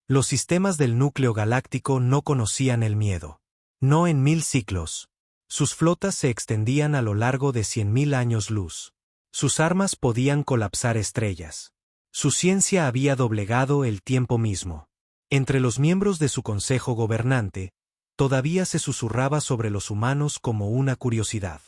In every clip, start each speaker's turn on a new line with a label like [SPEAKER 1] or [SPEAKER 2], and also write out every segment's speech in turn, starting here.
[SPEAKER 1] Los sistemas del núcleo galáctico no conocían el miedo. No en 1000 ciclos. Sus flotas se extendían a lo largo de 100.000 años luz. Sus armas podían colapsar estrellas. Su ciencia había doblegado el tiempo mismo. Entre los miembros de su consejo gobernante, todavía se susurraba sobre los humanos como una curiosidad.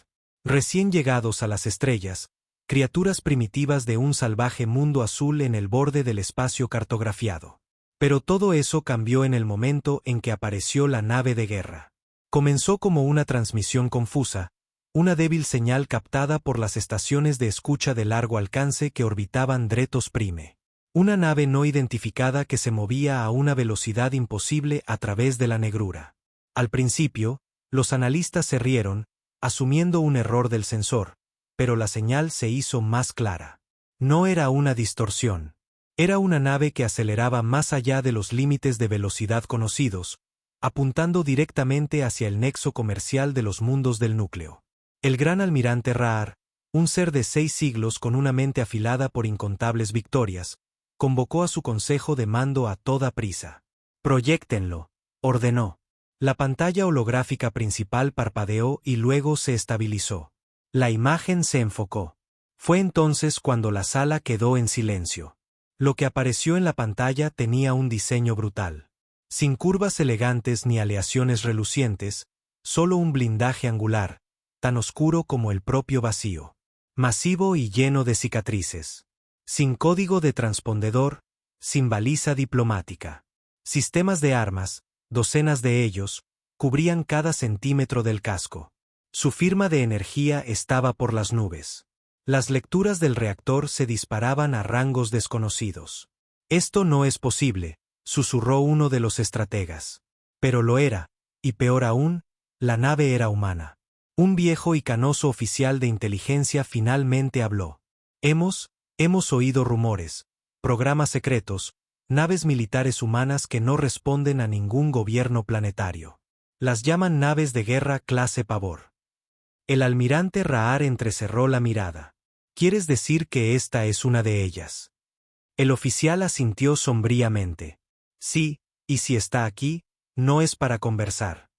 [SPEAKER 1] Recién llegados a las estrellas, criaturas primitivas de un salvaje mundo azul en el borde del espacio cartografiado. Pero todo eso cambió en el momento en que apareció la nave de guerra. Comenzó como una transmisión confusa, una débil señal captada por las estaciones de escucha de largo alcance que orbitaban Dretos Prime. Una nave no identificada que se movía a una velocidad imposible a través de la negrura. Al principio, los analistas se rieron, asumiendo un error del sensor, pero la señal se hizo más clara. No era una distorsión. Era una nave que aceleraba más allá de los límites de velocidad conocidos, apuntando directamente hacia el nexo comercial de los mundos del núcleo. El gran almirante Raar, un ser de 6 siglos con una mente afilada por incontables victorias, convocó a su consejo de mando a toda prisa. «Proyéctenlo», ordenó. La pantalla holográfica principal parpadeó y luego se estabilizó. La imagen se enfocó. Fue entonces cuando la sala quedó en silencio. Lo que apareció en la pantalla tenía un diseño brutal. Sin curvas elegantes ni aleaciones relucientes, solo un blindaje angular, tan oscuro como el propio vacío. Masivo y lleno de cicatrices. Sin código de transpondedor, sin baliza diplomática. Sistemas de armas, docenas de ellos, cubrían cada centímetro del casco. Su firma de energía estaba por las nubes. Las lecturas del reactor se disparaban a rangos desconocidos. «Esto no es posible», susurró uno de los estrategas. Pero lo era, y peor aún, la nave era humana. Un viejo y canoso oficial de inteligencia finalmente habló. Hemos oído rumores, programas secretos, naves militares humanas que no responden a ningún gobierno planetario. Las llaman naves de guerra clase Pavor». El almirante Raar entrecerró la mirada. «¿Quieres decir que esta es una de ellas?» El oficial asintió sombríamente. «Sí, y si está aquí, no es para conversar».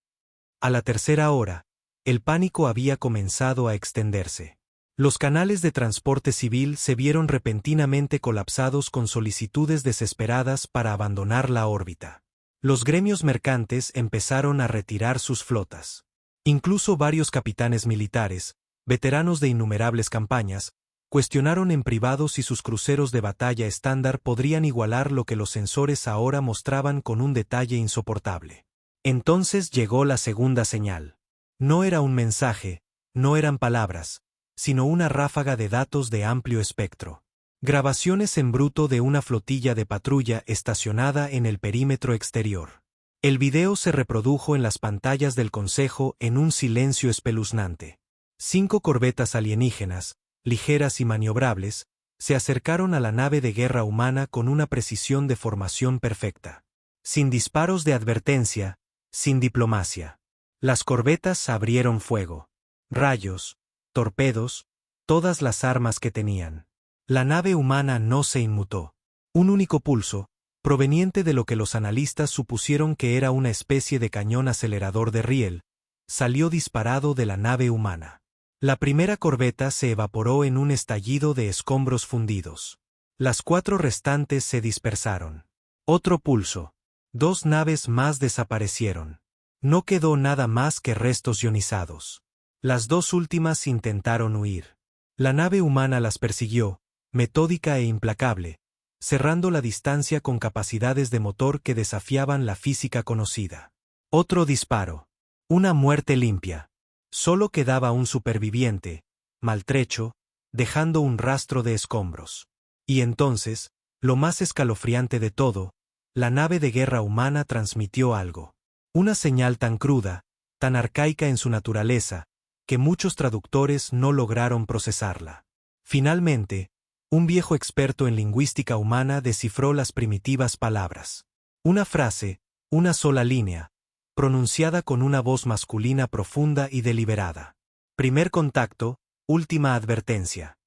[SPEAKER 1] A la tercera hora, el pánico había comenzado a extenderse. Los canales de transporte civil se vieron repentinamente colapsados con solicitudes desesperadas para abandonar la órbita. Los gremios mercantes empezaron a retirar sus flotas. Incluso varios capitanes militares, veteranos de innumerables campañas, cuestionaron en privado si sus cruceros de batalla estándar podrían igualar lo que los sensores ahora mostraban con un detalle insoportable. Entonces llegó la segunda señal. No era un mensaje, no eran palabras, sino una ráfaga de datos de amplio espectro. Grabaciones en bruto de una flotilla de patrulla estacionada en el perímetro exterior. El video se reprodujo en las pantallas del Consejo en un silencio espeluznante. 5 corbetas alienígenas, ligeras y maniobrables, se acercaron a la nave de guerra humana con una precisión de formación perfecta. Sin disparos de advertencia, sin diplomacia. Las corbetas abrieron fuego. Rayos, torpedos, todas las armas que tenían. La nave humana no se inmutó. Un único pulso, proveniente de lo que los analistas supusieron que era una especie de cañón acelerador de riel, salió disparado de la nave humana. La primera corbeta se evaporó en un estallido de escombros fundidos. Las 4 restantes se dispersaron. Otro pulso. 2 naves más desaparecieron. No quedó nada más que restos ionizados. Las 2 últimas intentaron huir. La nave humana las persiguió, metódica e implacable, cerrando la distancia con capacidades de motor que desafiaban la física conocida. Otro disparo. Una muerte limpia. Solo quedaba un superviviente, maltrecho, dejando un rastro de escombros. Y entonces, lo más escalofriante de todo, la nave de guerra humana transmitió algo. Una señal tan cruda, tan arcaica en su naturaleza, que muchos traductores no lograron procesarla. Finalmente, un viejo experto en lingüística humana descifró las primitivas palabras. Una frase, una sola línea, pronunciada con una voz masculina profunda y deliberada. Primer contacto, última advertencia.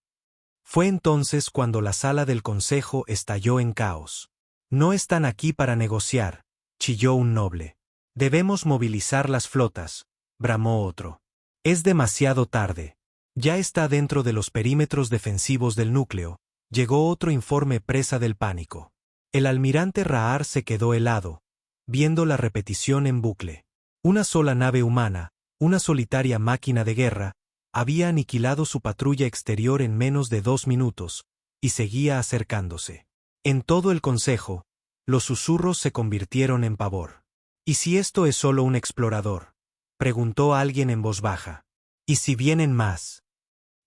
[SPEAKER 1] Fue entonces cuando la sala del consejo estalló en caos. No están aquí para negociar, chilló un noble. Debemos movilizar las flotas, bramó otro. Es demasiado tarde. Ya está dentro de los perímetros defensivos del núcleo, llegó otro informe presa del pánico. El almirante Rahar se quedó helado, viendo la repetición en bucle. Una sola nave humana, una solitaria máquina de guerra, había aniquilado su patrulla exterior en menos de 2 minutos, y seguía acercándose. En todo el consejo, los susurros se convirtieron en pavor. ¿Y si esto es solo un explorador?, preguntó alguien en voz baja. ¿Y si vienen más?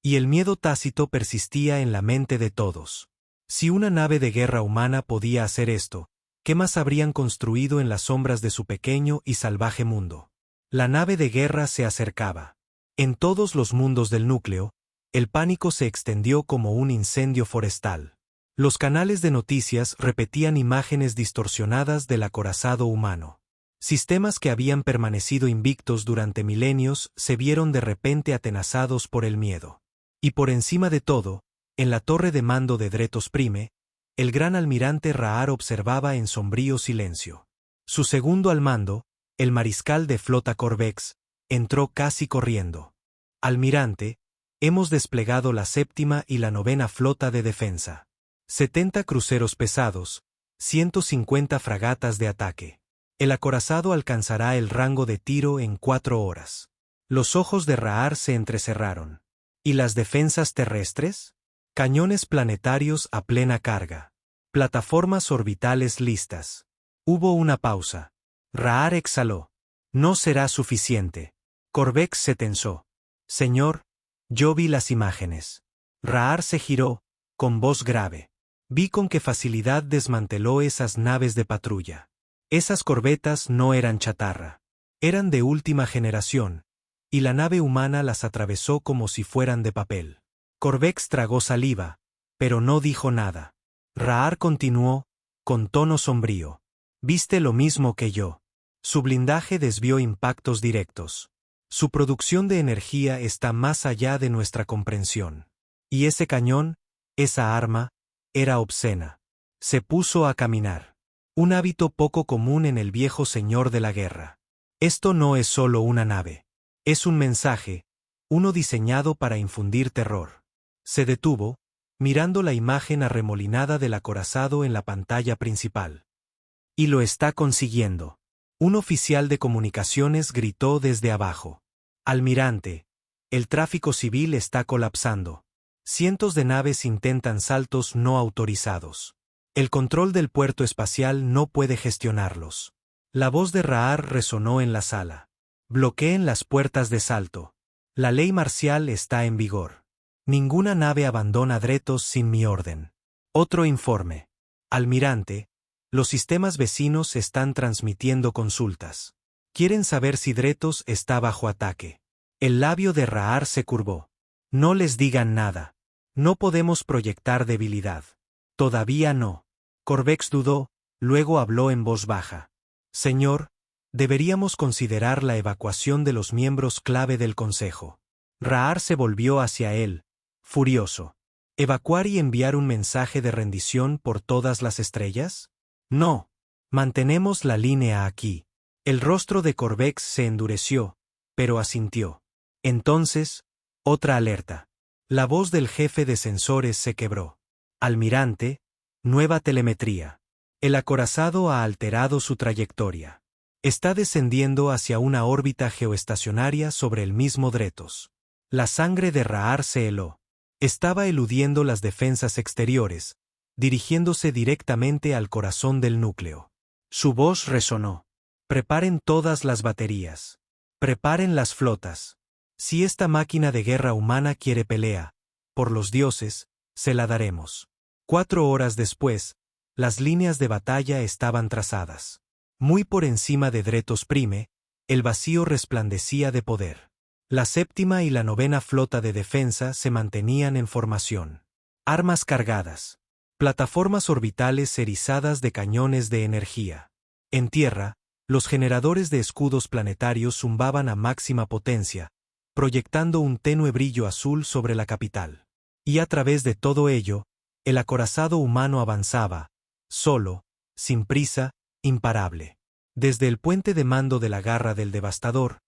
[SPEAKER 1] Y el miedo tácito persistía en la mente de todos. Si una nave de guerra humana podía hacer esto, ¿qué más habrían construido en las sombras de su pequeño y salvaje mundo? La nave de guerra se acercaba. En todos los mundos del núcleo, el pánico se extendió como un incendio forestal. Los canales de noticias repetían imágenes distorsionadas del acorazado humano. Sistemas que habían permanecido invictos durante milenios se vieron de repente atenazados por el miedo. Y por encima de todo, en la torre de mando de Dretos Prime, el gran almirante Rahar observaba en sombrío silencio. Su segundo al mando, el mariscal de flota Corvex, entró casi corriendo. Almirante, hemos desplegado la 7ª y la 9ª flota de defensa. 70 cruceros pesados, 150 fragatas de ataque. El acorazado alcanzará el rango de tiro en 4 horas. Los ojos de Rahar se entrecerraron. ¿Y las defensas terrestres? Cañones planetarios a plena carga. Plataformas orbitales listas. Hubo una pausa. Rahar exhaló. No será suficiente. Corvex se tensó. Señor, yo vi las imágenes. Rahar se giró, con voz grave. Vi con qué facilidad desmanteló esas naves de patrulla. Esas corbetas no eran chatarra. Eran de última generación, y la nave humana las atravesó como si fueran de papel. Corvex tragó saliva, pero no dijo nada. Rahar continuó, con tono sombrío. Viste lo mismo que yo. Su blindaje desvió impactos directos. Su producción de energía está más allá de nuestra comprensión. Y ese cañón, esa arma, era obscena. Se puso a caminar. Un hábito poco común en el viejo señor de la guerra. Esto no es solo una nave. Es un mensaje, uno diseñado para infundir terror. Se detuvo, mirando la imagen arremolinada del acorazado en la pantalla principal. Y lo está consiguiendo. Un oficial de comunicaciones gritó desde abajo. Almirante, el tráfico civil está colapsando. Cientos de naves intentan saltos no autorizados. El control del puerto espacial no puede gestionarlos. La voz de Rahar resonó en la sala. Bloqueen las puertas de salto. La ley marcial está en vigor. Ninguna nave abandona Dretos sin mi orden. Otro informe. Almirante, los sistemas vecinos están transmitiendo consultas. Quieren saber si Dretos está bajo ataque. El labio de Rahar se curvó. No les digan nada. No podemos proyectar debilidad. Todavía no. Corvex dudó, luego habló en voz baja. Señor, deberíamos considerar la evacuación de los miembros clave del Consejo. Rahar se volvió hacia él, furioso. ¿Evacuar y enviar un mensaje de rendición por todas las estrellas? No. Mantenemos la línea aquí. El rostro de Corvex se endureció, pero asintió. Entonces, otra alerta. La voz del jefe de sensores se quebró. Almirante, nueva telemetría. El acorazado ha alterado su trayectoria. Está descendiendo hacia una órbita geoestacionaria sobre el mismo Dretos. La sangre de Rahar se heló. Estaba eludiendo las defensas exteriores, dirigiéndose directamente al corazón del núcleo. Su voz resonó. Preparen todas las baterías. Preparen las flotas. Si esta máquina de guerra humana quiere pelea, por los dioses, se la daremos. 4 horas después, las líneas de batalla estaban trazadas. Muy por encima de Dretos Prime, el vacío resplandecía de poder. La 7ª y la 9ª flota de defensa se mantenían en formación. Armas cargadas. Plataformas orbitales erizadas de cañones de energía. En tierra, los generadores de escudos planetarios zumbaban a máxima potencia, proyectando un tenue brillo azul sobre la capital. Y a través de todo ello, el acorazado humano avanzaba, solo, sin prisa, imparable. Desde el puente de mando de la garra del devastador,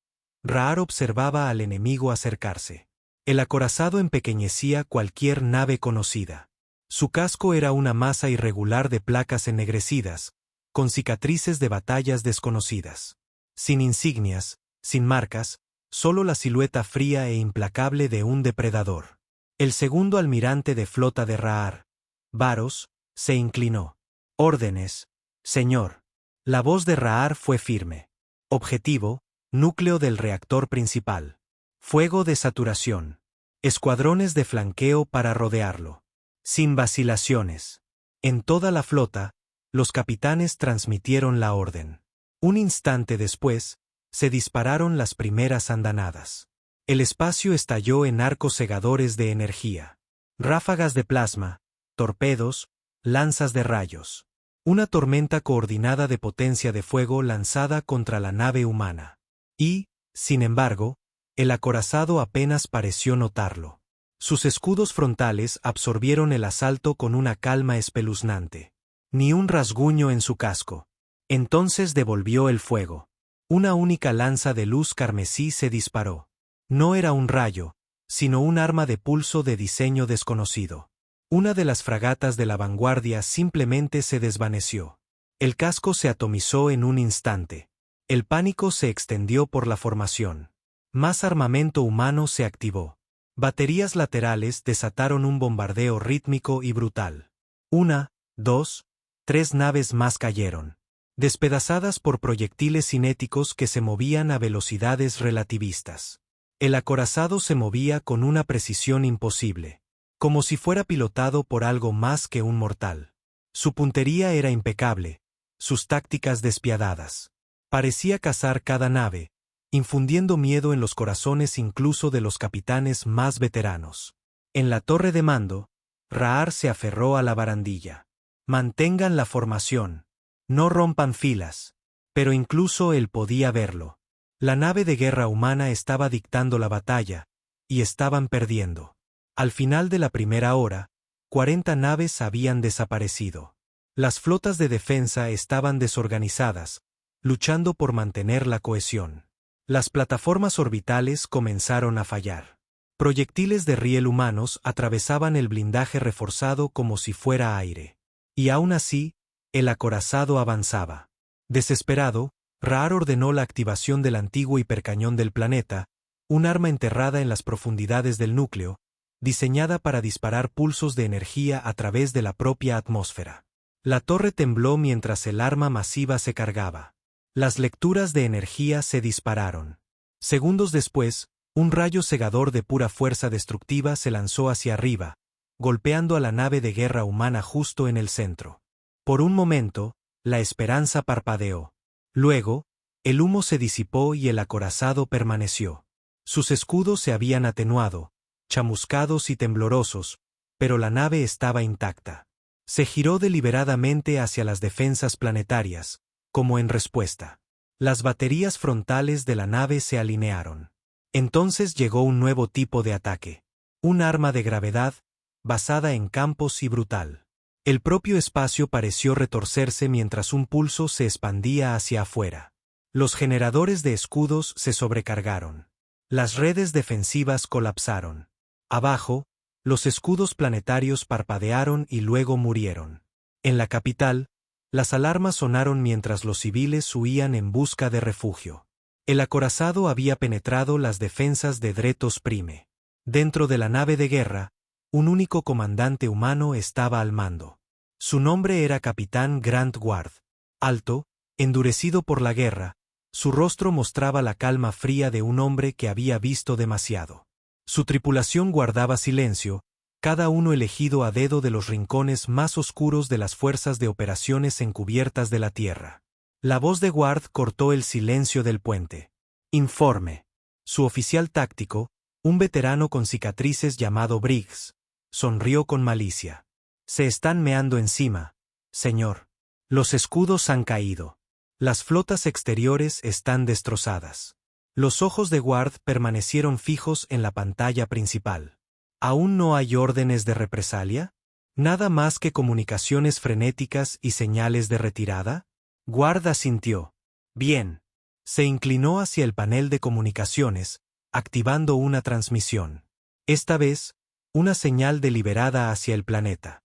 [SPEAKER 1] Raar observaba al enemigo acercarse. El acorazado empequeñecía cualquier nave conocida. Su casco era una masa irregular de placas ennegrecidas, con cicatrices de batallas desconocidas. Sin insignias, sin marcas, solo la silueta fría e implacable de un depredador. El segundo almirante de flota de Raar, Varos, se inclinó. Órdenes, señor. La voz de Raar fue firme. Objetivo, núcleo del reactor principal. Fuego de saturación. Escuadrones de flanqueo para rodearlo. Sin vacilaciones. En toda la flota, los capitanes transmitieron la orden. Un instante después, se dispararon las primeras andanadas. El espacio estalló en arcos cegadores de energía. Ráfagas de plasma, torpedos, lanzas de rayos. Una tormenta coordinada de potencia de fuego lanzada contra la nave humana. Y, sin embargo, el acorazado apenas pareció notarlo. Sus escudos frontales absorbieron el asalto con una calma espeluznante. Ni un rasguño en su casco. Entonces devolvió el fuego. Una única lanza de luz carmesí se disparó. No era un rayo, sino un arma de pulso de diseño desconocido. Una de las fragatas de la vanguardia simplemente se desvaneció. El casco se atomizó en un instante. El pánico se extendió por la formación. Más armamento humano se activó. Baterías laterales desataron un bombardeo rítmico y brutal. 1, 2, 3 naves más cayeron, despedazadas por proyectiles cinéticos que se movían a velocidades relativistas. El acorazado se movía con una precisión imposible, como si fuera pilotado por algo más que un mortal. Su puntería era impecable, sus tácticas despiadadas. Parecía cazar cada nave, infundiendo miedo en los corazones incluso de los capitanes más veteranos. En la torre de mando, Raar se aferró a la barandilla. Mantengan la formación. No rompan filas. Pero incluso él podía verlo. La nave de guerra humana estaba dictando la batalla, y estaban perdiendo. Al final de la primera hora, 40 naves habían desaparecido. Las flotas de defensa estaban desorganizadas, luchando por mantener la cohesión. Las plataformas orbitales comenzaron a fallar. Proyectiles de riel humanos atravesaban el blindaje reforzado como si fuera aire. Y aún así, el acorazado avanzaba. Desesperado, Raar ordenó la activación del antiguo hipercañón del planeta, un arma enterrada en las profundidades del núcleo, diseñada para disparar pulsos de energía a través de la propia atmósfera. La torre tembló mientras el arma masiva se cargaba. Las lecturas de energía se dispararon. Segundos después, un rayo cegador de pura fuerza destructiva se lanzó hacia arriba, golpeando a la nave de guerra humana justo en el centro. Por un momento, la esperanza parpadeó. Luego, el humo se disipó y el acorazado permaneció. Sus escudos se habían atenuado, chamuscados y temblorosos, pero la nave estaba intacta. Se giró deliberadamente hacia las defensas planetarias, como en respuesta. Las baterías frontales de la nave se alinearon. Entonces llegó un nuevo tipo de ataque. Un arma de gravedad, basada en campos y brutal. El propio espacio pareció retorcerse mientras un pulso se expandía hacia afuera. Los generadores de escudos se sobrecargaron. Las redes defensivas colapsaron. Abajo, los escudos planetarios parpadearon y luego murieron. En la capital, las alarmas sonaron mientras los civiles huían en busca de refugio. El acorazado había penetrado las defensas de Dretos Prime. Dentro de la nave de guerra, un único comandante humano estaba al mando. Su nombre era Capitán Grant Ward. Alto, endurecido por la guerra, su rostro mostraba la calma fría de un hombre que había visto demasiado. Su tripulación guardaba silencio, cada uno elegido a dedo de los rincones más oscuros de las fuerzas de operaciones encubiertas de la Tierra. La voz de Ward cortó el silencio del puente. Informe. Su oficial táctico, un veterano con cicatrices llamado Briggs, sonrió con malicia. Se están meando encima, señor. Los escudos han caído. Las flotas exteriores están destrozadas. Los ojos de Ward permanecieron fijos en la pantalla principal. ¿Aún no hay órdenes de represalia? ¿Nada más que comunicaciones frenéticas y señales de retirada? Ward asintió. Bien. Se inclinó hacia el panel de comunicaciones, activando una transmisión. Esta vez, una señal deliberada hacia el planeta.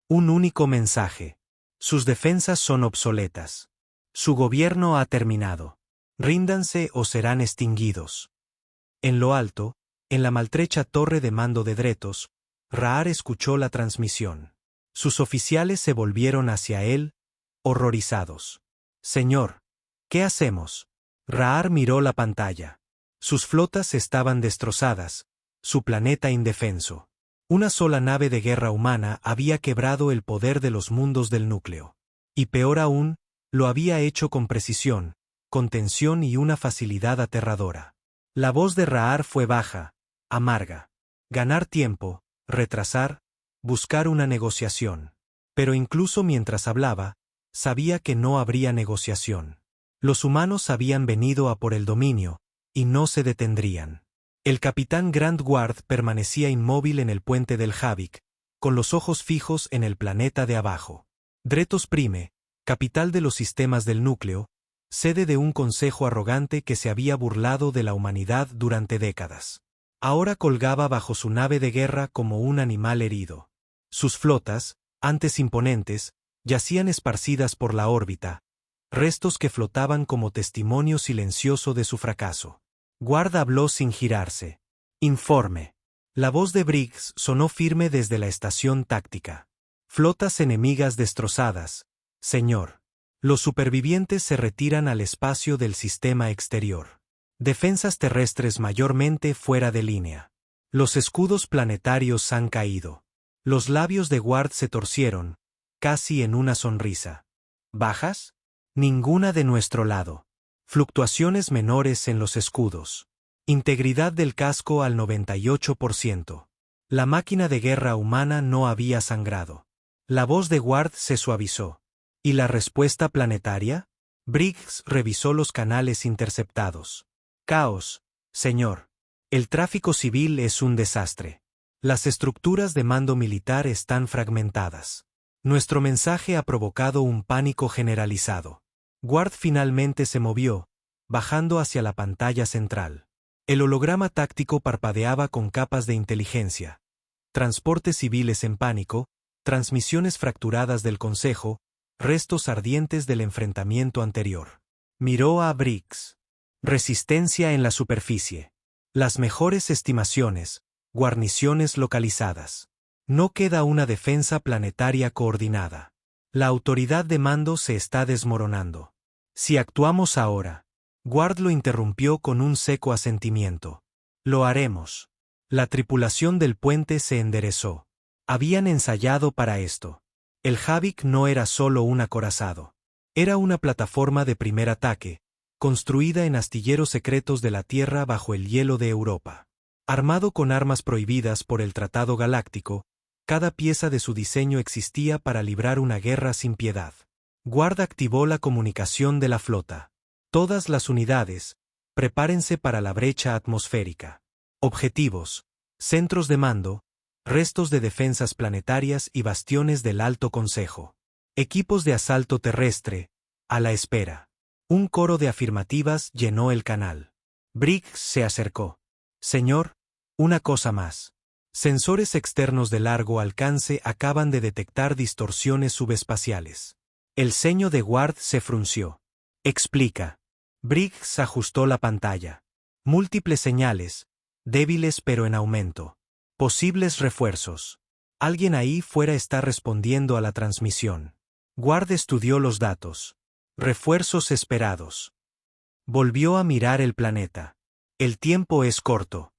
[SPEAKER 1] Un único mensaje. Sus defensas son obsoletas. Su gobierno ha terminado. Ríndanse o serán extinguidos. En lo alto, en la maltrecha torre de mando de Dretos, Raar escuchó la transmisión. Sus oficiales se volvieron hacia él, horrorizados. Señor, ¿qué hacemos? Raar miró la pantalla. Sus flotas estaban destrozadas, su planeta indefenso. Una sola nave de guerra humana había quebrado el poder de los mundos del núcleo. Y peor aún, lo había hecho con precisión, con tensión y una facilidad aterradora. La voz de Raar fue baja, amarga. Ganar tiempo, retrasar, buscar una negociación. Pero incluso mientras hablaba, sabía que no habría negociación. Los humanos habían venido a por el dominio, y no se detendrían. El capitán Grant Ward permanecía inmóvil en el puente del Havik, con los ojos fijos en el planeta de abajo. Dretos Prime, capital de los sistemas del núcleo, sede de un consejo arrogante que se había burlado de la humanidad durante décadas. Ahora colgaba bajo su nave de guerra como un animal herido. Sus flotas, antes imponentes, yacían esparcidas por la órbita, restos que flotaban como testimonio silencioso de su fracaso. Ward habló sin girarse. Informe. La voz de Briggs sonó firme desde la estación táctica. Flotas enemigas destrozadas, señor. Los supervivientes se retiran al espacio del sistema exterior. Defensas terrestres mayormente fuera de línea. Los escudos planetarios han caído. Los labios de Ward se torcieron, casi en una sonrisa. ¿Bajas? Ninguna de nuestro lado. Fluctuaciones menores en los escudos. Integridad del casco al 98%. La máquina de guerra humana no había sangrado. La voz de Ward se suavizó. ¿Y la respuesta planetaria? Briggs revisó los canales interceptados. Caos, señor. El tráfico civil es un desastre. Las estructuras de mando militar están fragmentadas. Nuestro mensaje ha provocado un pánico generalizado. Ward finalmente se movió, bajando hacia la pantalla central. El holograma táctico parpadeaba con capas de inteligencia. Transportes civiles en pánico, transmisiones fracturadas del Consejo, restos ardientes del enfrentamiento anterior. Miró a Briggs. Resistencia en la superficie. Las mejores estimaciones, guarniciones localizadas. No queda una defensa planetaria coordinada. La autoridad de mando se está desmoronando. Si actuamos ahora. Ward lo interrumpió con un seco asentimiento. Lo haremos. La tripulación del puente se enderezó. Habían ensayado para esto. El Havik no era solo un acorazado. Era una plataforma de primer ataque, construida en astilleros secretos de la Tierra bajo el hielo de Europa. Armado con armas prohibidas por el Tratado Galáctico, cada pieza de su diseño existía para librar una guerra sin piedad. Ward activó la comunicación de la flota. Todas las unidades, prepárense para la brecha atmosférica. Objetivos, centros de mando, restos de defensas planetarias y bastiones del Alto Consejo. Equipos de asalto terrestre, a la espera. Un coro de afirmativas llenó el canal. Briggs se acercó. Señor, una cosa más. Sensores externos de largo alcance acaban de detectar distorsiones subespaciales. El ceño de Ward se frunció. Explica. Briggs ajustó la pantalla. Múltiples señales, débiles pero en aumento. Posibles refuerzos. Alguien ahí fuera está respondiendo a la transmisión. Ward estudió los datos. Refuerzos esperados. Volvió a mirar el planeta. El tiempo es corto.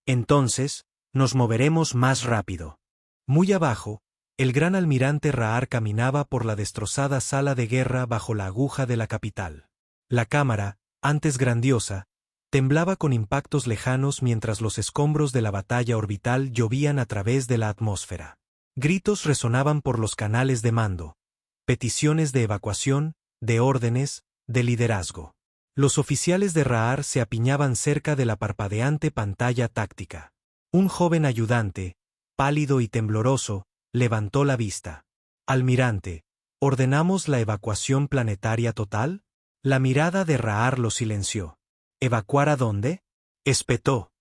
[SPEAKER 1] Entonces, nos moveremos más rápido. Muy abajo, el gran almirante Raar caminaba por la destrozada sala de guerra bajo la aguja de la capital. La cámara, antes grandiosa, temblaba con impactos lejanos mientras los escombros de la batalla orbital llovían a través de la atmósfera. Gritos resonaban por los canales de mando. Peticiones de evacuación, de órdenes, de liderazgo. Los oficiales de Raar se apiñaban cerca de la parpadeante pantalla táctica. Un joven ayudante, pálido y tembloroso, levantó la vista. Almirante, ¿ordenamos la evacuación planetaria total? La mirada de Rahar lo silenció. ¿Evacuar a dónde? Espetó.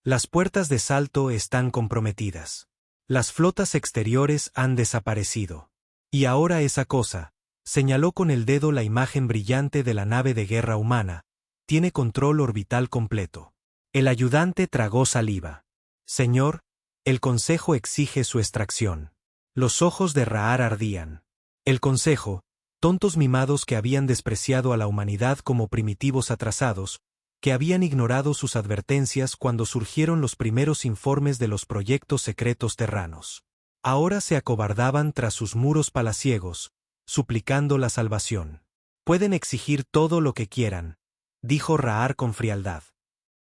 [SPEAKER 1] Las puertas de salto están comprometidas. Las flotas exteriores han desaparecido. Y ahora esa cosa, señaló con el dedo la imagen brillante de la nave de guerra humana, tiene control orbital completo. El ayudante tragó saliva. Señor, el Consejo exige su extracción. Los ojos de Rahar ardían. El Consejo, tontos mimados que habían despreciado a la humanidad como primitivos atrasados, que habían ignorado sus advertencias cuando surgieron los primeros informes de los proyectos secretos terranos. Ahora se acobardaban tras sus muros palaciegos, suplicando la salvación. Pueden exigir todo lo que quieran, dijo Rahar con frialdad.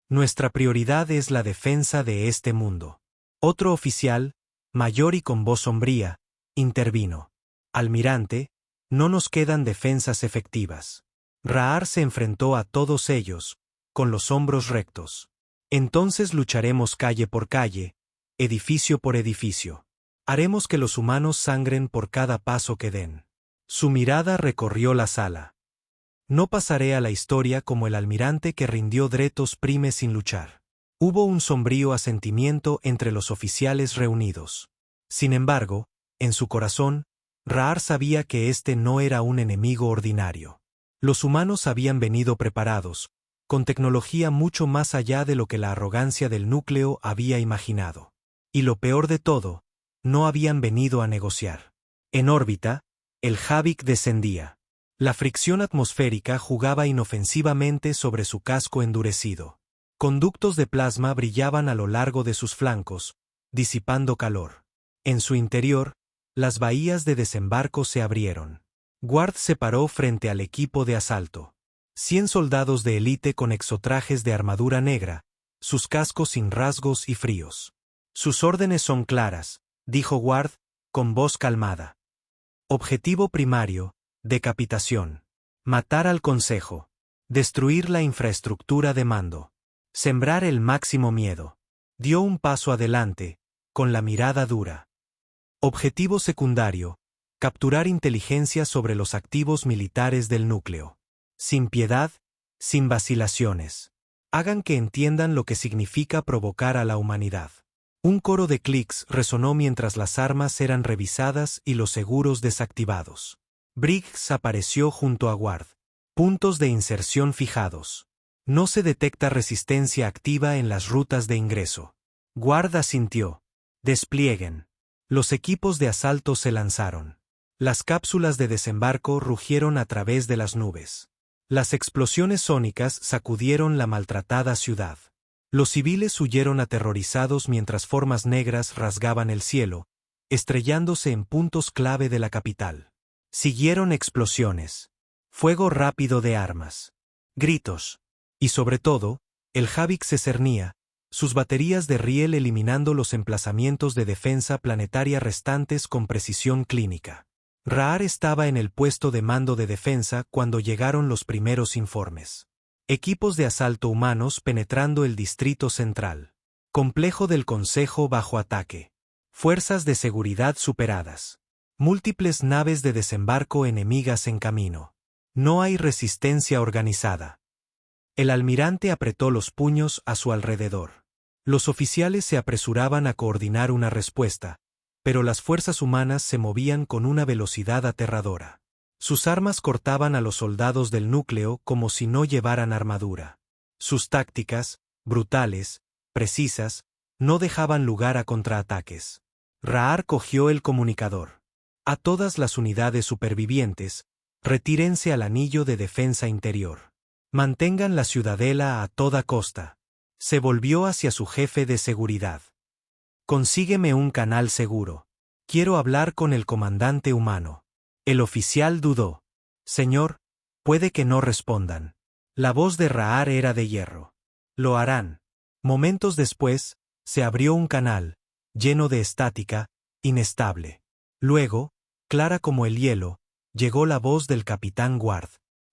[SPEAKER 1] Nuestra prioridad es la defensa de este mundo. Otro oficial, mayor y con voz sombría, intervino. Almirante, no nos quedan defensas efectivas. Rahar se enfrentó a todos ellos, con los hombros rectos. Entonces lucharemos calle por calle, edificio por edificio. Haremos que los humanos sangren por cada paso que den. Su mirada recorrió la sala. No pasaré a la historia como el almirante que rindió dretos prime sin luchar. Hubo un sombrío asentimiento entre los oficiales reunidos. Sin embargo, en su corazón, Rahar sabía que este no era un enemigo ordinario. Los humanos habían venido preparados, con tecnología mucho más allá de lo que la arrogancia del núcleo había imaginado. Y lo peor de todo, no habían venido a negociar. En órbita, el Havik descendía. La fricción atmosférica jugaba inofensivamente sobre su casco endurecido. Conductos de plasma brillaban a lo largo de sus flancos, disipando calor. En su interior, las bahías de desembarco se abrieron. Ward se paró frente al equipo de asalto. 100 soldados de élite con exotrajes de armadura negra, sus cascos sin rasgos y fríos. Sus órdenes son claras, dijo Ward, con voz calmada. Objetivo primario, decapitación. Matar al Consejo. Destruir la infraestructura de mando. Sembrar el máximo miedo. Dio un paso adelante, con la mirada dura. Objetivo secundario, capturar inteligencia sobre los activos militares del núcleo. Sin piedad, sin vacilaciones. Hagan que entiendan lo que significa provocar a la humanidad. Un coro de clics resonó mientras las armas eran revisadas y los seguros desactivados. Briggs apareció junto a Ward. Puntos de inserción fijados. No se detecta resistencia activa en las rutas de ingreso. Ward asintió. Desplieguen. Los equipos de asalto se lanzaron. Las cápsulas de desembarco rugieron a través de las nubes. Las explosiones sónicas sacudieron la maltratada ciudad. Los civiles huyeron aterrorizados mientras formas negras rasgaban el cielo, estrellándose en puntos clave de la capital. Siguieron explosiones. Fuego rápido de armas. Gritos. Y sobre todo, el Havik se cernía, sus baterías de riel eliminando los emplazamientos de defensa planetaria restantes con precisión clínica. Rahar estaba en el puesto de mando de defensa cuando llegaron los primeros informes. Equipos de asalto humanos penetrando el distrito central. Complejo del Consejo bajo ataque. Fuerzas de seguridad superadas. Múltiples naves de desembarco enemigas en camino. No hay resistencia organizada. El almirante apretó los puños a su alrededor. Los oficiales se apresuraban a coordinar una respuesta, pero las fuerzas humanas se movían con una velocidad aterradora. Sus armas cortaban a los soldados del núcleo como si no llevaran armadura. Sus tácticas, brutales, precisas, no dejaban lugar a contraataques. Rahar cogió el comunicador. A todas las unidades supervivientes, retírense al anillo de defensa interior. Mantengan la ciudadela a toda costa. Se volvió hacia su jefe de seguridad. Consígueme un canal seguro. Quiero hablar con el comandante humano. El oficial dudó. Señor, puede que no respondan. La voz de Rahar era de hierro. Lo harán. Momentos después, se abrió un canal, lleno de estática, inestable. Luego, clara como el hielo, llegó la voz del capitán Ward.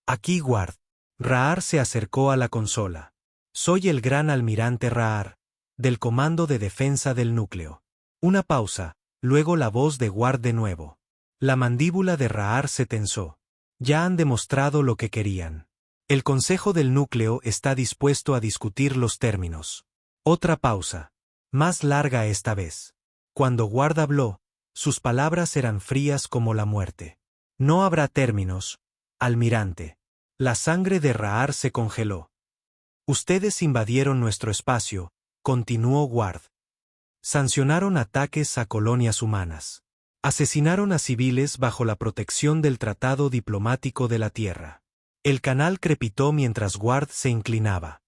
[SPEAKER 1] Aquí Ward. Rahar se acercó a la consola. Soy el gran almirante Rahar, del Comando de Defensa del Núcleo. Una pausa, luego la voz de Ward de nuevo. La mandíbula de Rahar se tensó. Ya han demostrado lo que querían. El Consejo del Núcleo está dispuesto a discutir los términos. Otra pausa. Más larga esta vez. Cuando Ward habló, sus palabras eran frías como la muerte. No habrá términos, almirante. La sangre de Rahar se congeló. Ustedes invadieron nuestro espacio, continuó Ward. Sancionaron ataques a colonias humanas. Asesinaron a civiles bajo la protección del Tratado Diplomático de la Tierra. El canal crepitó mientras Ward se inclinaba.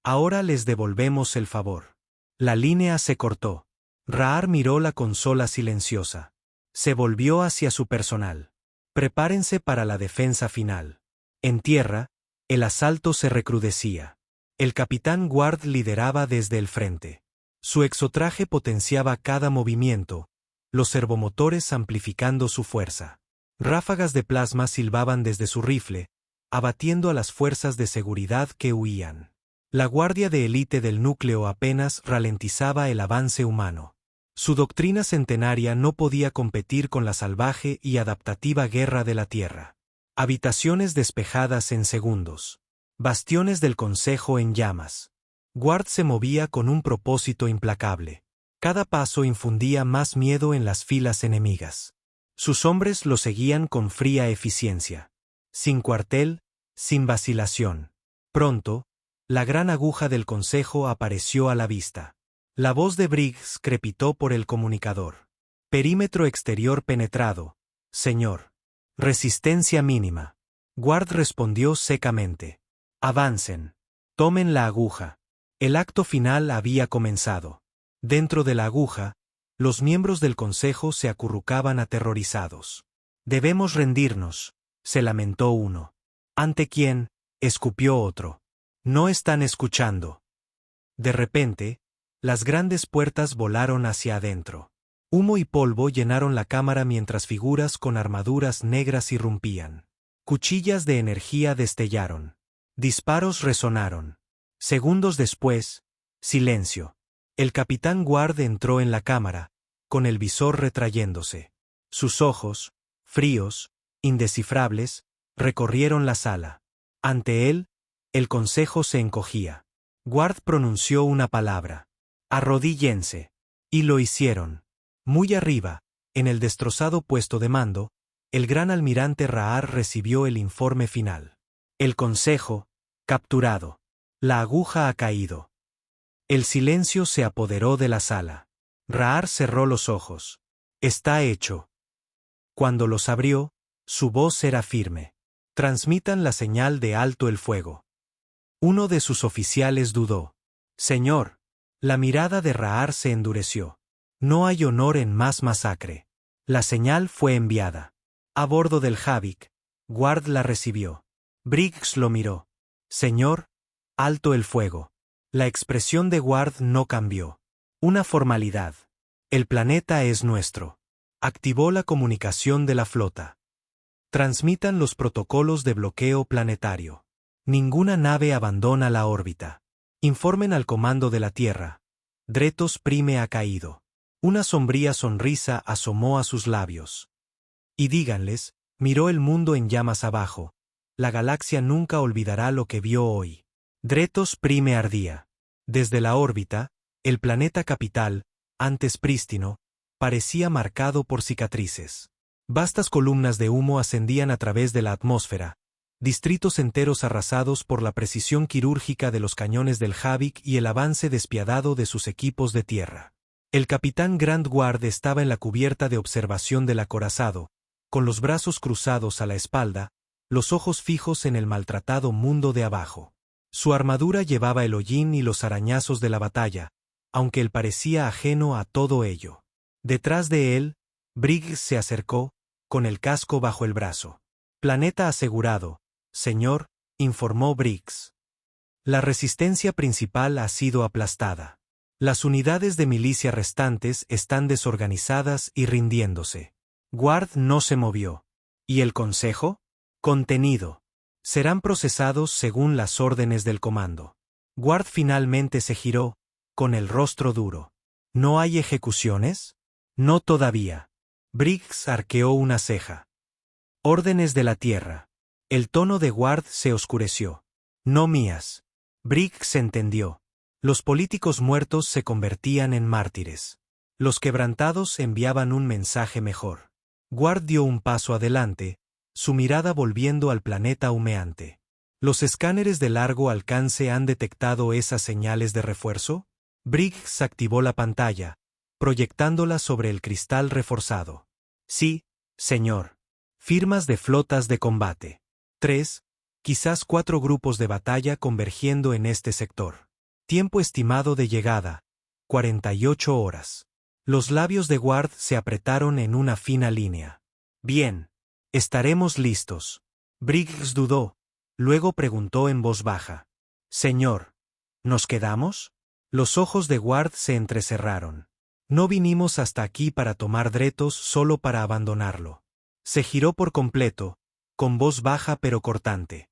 [SPEAKER 1] Ahora les devolvemos el favor. La línea se cortó. Rahar miró la consola silenciosa. Se volvió hacia su personal. Prepárense para la defensa final. En tierra, el asalto se recrudecía. El capitán Ward lideraba desde el frente. Su exotraje potenciaba cada movimiento, los servomotores amplificando su fuerza. Ráfagas de plasma silbaban desde su rifle, abatiendo a las fuerzas de seguridad que huían. La guardia de élite del núcleo apenas ralentizaba el avance humano. Su doctrina centenaria no podía competir con la salvaje y adaptativa guerra de la Tierra. Habitaciones despejadas en segundos. Bastiones del Consejo en llamas. Ward se movía con un propósito implacable. Cada paso infundía más miedo en las filas enemigas. Sus hombres lo seguían con fría eficiencia. Sin cuartel, sin vacilación. Pronto, la gran aguja del Consejo apareció a la vista. La voz de Briggs crepitó por el comunicador. Perímetro exterior penetrado, señor. Resistencia mínima. Ward respondió secamente. Avancen. Tomen la aguja. El acto final había comenzado. Dentro de la aguja, los miembros del Consejo se acurrucaban aterrorizados. Debemos rendirnos, se lamentó uno. ¿Ante quién?, escupió otro. No están escuchando. De repente, las grandes puertas volaron hacia adentro. Humo y polvo llenaron la cámara mientras figuras con armaduras negras irrumpían. Cuchillas de energía destellaron. Disparos resonaron. Segundos después, silencio. El capitán Ward entró en la cámara, con el visor retrayéndose. Sus ojos, fríos, indescifrables, recorrieron la sala. Ante él, el consejo se encogía. Ward pronunció una palabra. Arrodíllense. Y lo hicieron. Muy arriba, en el destrozado puesto de mando, el gran almirante Rahar recibió el informe final. El consejo, capturado. La aguja ha caído. El silencio se apoderó de la sala. Rahar cerró los ojos. Está hecho. Cuando los abrió, su voz era firme. Transmitan la señal de alto el fuego. Uno de sus oficiales dudó. Señor. La mirada de Rahar se endureció. No hay honor en más masacre. La señal fue enviada. A bordo del Havik, Ward la recibió. Briggs lo miró. Señor, alto el fuego. La expresión de Ward no cambió. Una formalidad. El planeta es nuestro. Activó la comunicación de la flota. Transmitan los protocolos de bloqueo planetario. Ninguna nave abandona la órbita. Informen al comando de la Tierra. Dretos Prime ha caído. Una sombría sonrisa asomó a sus labios. Y díganles, miró el mundo en llamas abajo. La galaxia nunca olvidará lo que vio hoy. Dretos Prime ardía. Desde la órbita, el planeta capital, antes prístino, parecía marcado por cicatrices. Vastas columnas de humo ascendían a través de la atmósfera, distritos enteros arrasados por la precisión quirúrgica de los cañones del Havik y el avance despiadado de sus equipos de tierra. El capitán Grand Ward estaba en la cubierta de observación del acorazado, con los brazos cruzados a la espalda, los ojos fijos en el maltratado mundo de abajo. Su armadura llevaba el hollín y los arañazos de la batalla, aunque él parecía ajeno a todo ello. Detrás de él, Briggs se acercó, con el casco bajo el brazo. Planeta asegurado, señor, informó Briggs. La resistencia principal ha sido aplastada. Las unidades de milicia restantes están desorganizadas y rindiéndose. Ward no se movió. ¿Y el consejo? Contenido. Serán procesados según las órdenes del comando. Ward finalmente se giró, con el rostro duro. ¿No hay ejecuciones? No todavía. Briggs arqueó una ceja. Órdenes de la Tierra. El tono de Ward se oscureció. No mías. Briggs entendió. Los políticos muertos se convertían en mártires. Los quebrantados enviaban un mensaje mejor. Ward dio un paso adelante, su mirada volviendo al planeta humeante. ¿Los escáneres de largo alcance han detectado esas señales de refuerzo? Briggs activó la pantalla, proyectándola sobre el cristal reforzado. Sí, señor. Firmas de flotas de combate. 3, quizás 4 grupos de batalla convergiendo en este sector. Tiempo estimado de llegada, 48 horas. Los labios de Ward se apretaron en una fina línea. Bien. Estaremos listos. Briggs dudó, luego preguntó en voz baja. Señor, ¿nos quedamos? Los ojos de Ward se entrecerraron. No vinimos hasta aquí para tomar Dretos solo para abandonarlo. Se giró por completo, con voz baja pero cortante.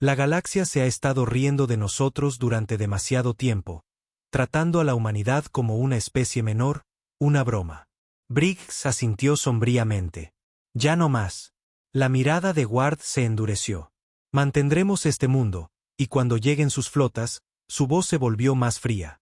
[SPEAKER 1] La galaxia se ha estado riendo de nosotros durante demasiado tiempo, tratando a la humanidad como una especie menor, una broma. Briggs asintió sombríamente. Ya no más. La mirada de Ward se endureció. Mantendremos este mundo, y cuando lleguen sus flotas, su voz se volvió más fría.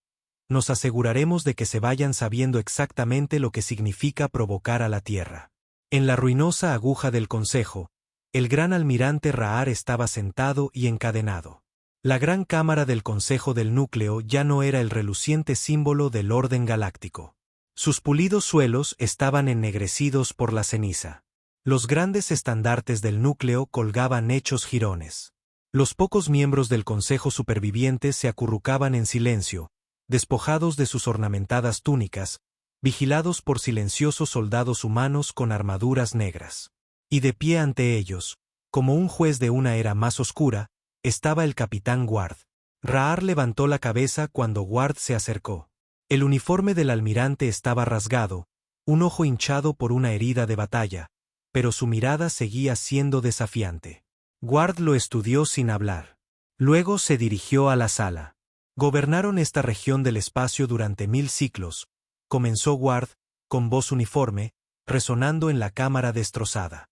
[SPEAKER 1] Nos aseguraremos de que se vayan sabiendo exactamente lo que significa provocar a la Tierra. En la ruinosa aguja del Consejo, el gran almirante Rahar estaba sentado y encadenado. La gran cámara del Consejo del Núcleo ya no era el reluciente símbolo del orden galáctico. Sus pulidos suelos estaban ennegrecidos por la ceniza. Los grandes estandartes del núcleo colgaban hechos jirones. Los pocos miembros del Consejo supervivientes se acurrucaban en silencio, despojados de sus ornamentadas túnicas, vigilados por silenciosos soldados humanos con armaduras negras. Y de pie ante ellos, como un juez de una era más oscura, estaba el capitán Ward. Rahar levantó la cabeza cuando Ward se acercó. El uniforme del almirante estaba rasgado, un ojo hinchado por una herida de batalla, pero su mirada seguía siendo desafiante. Ward lo estudió sin hablar. Luego se dirigió a la sala. Gobernaron esta región del espacio durante 1000 ciclos, comenzó Ward, con voz uniforme, resonando en la cámara destrozada.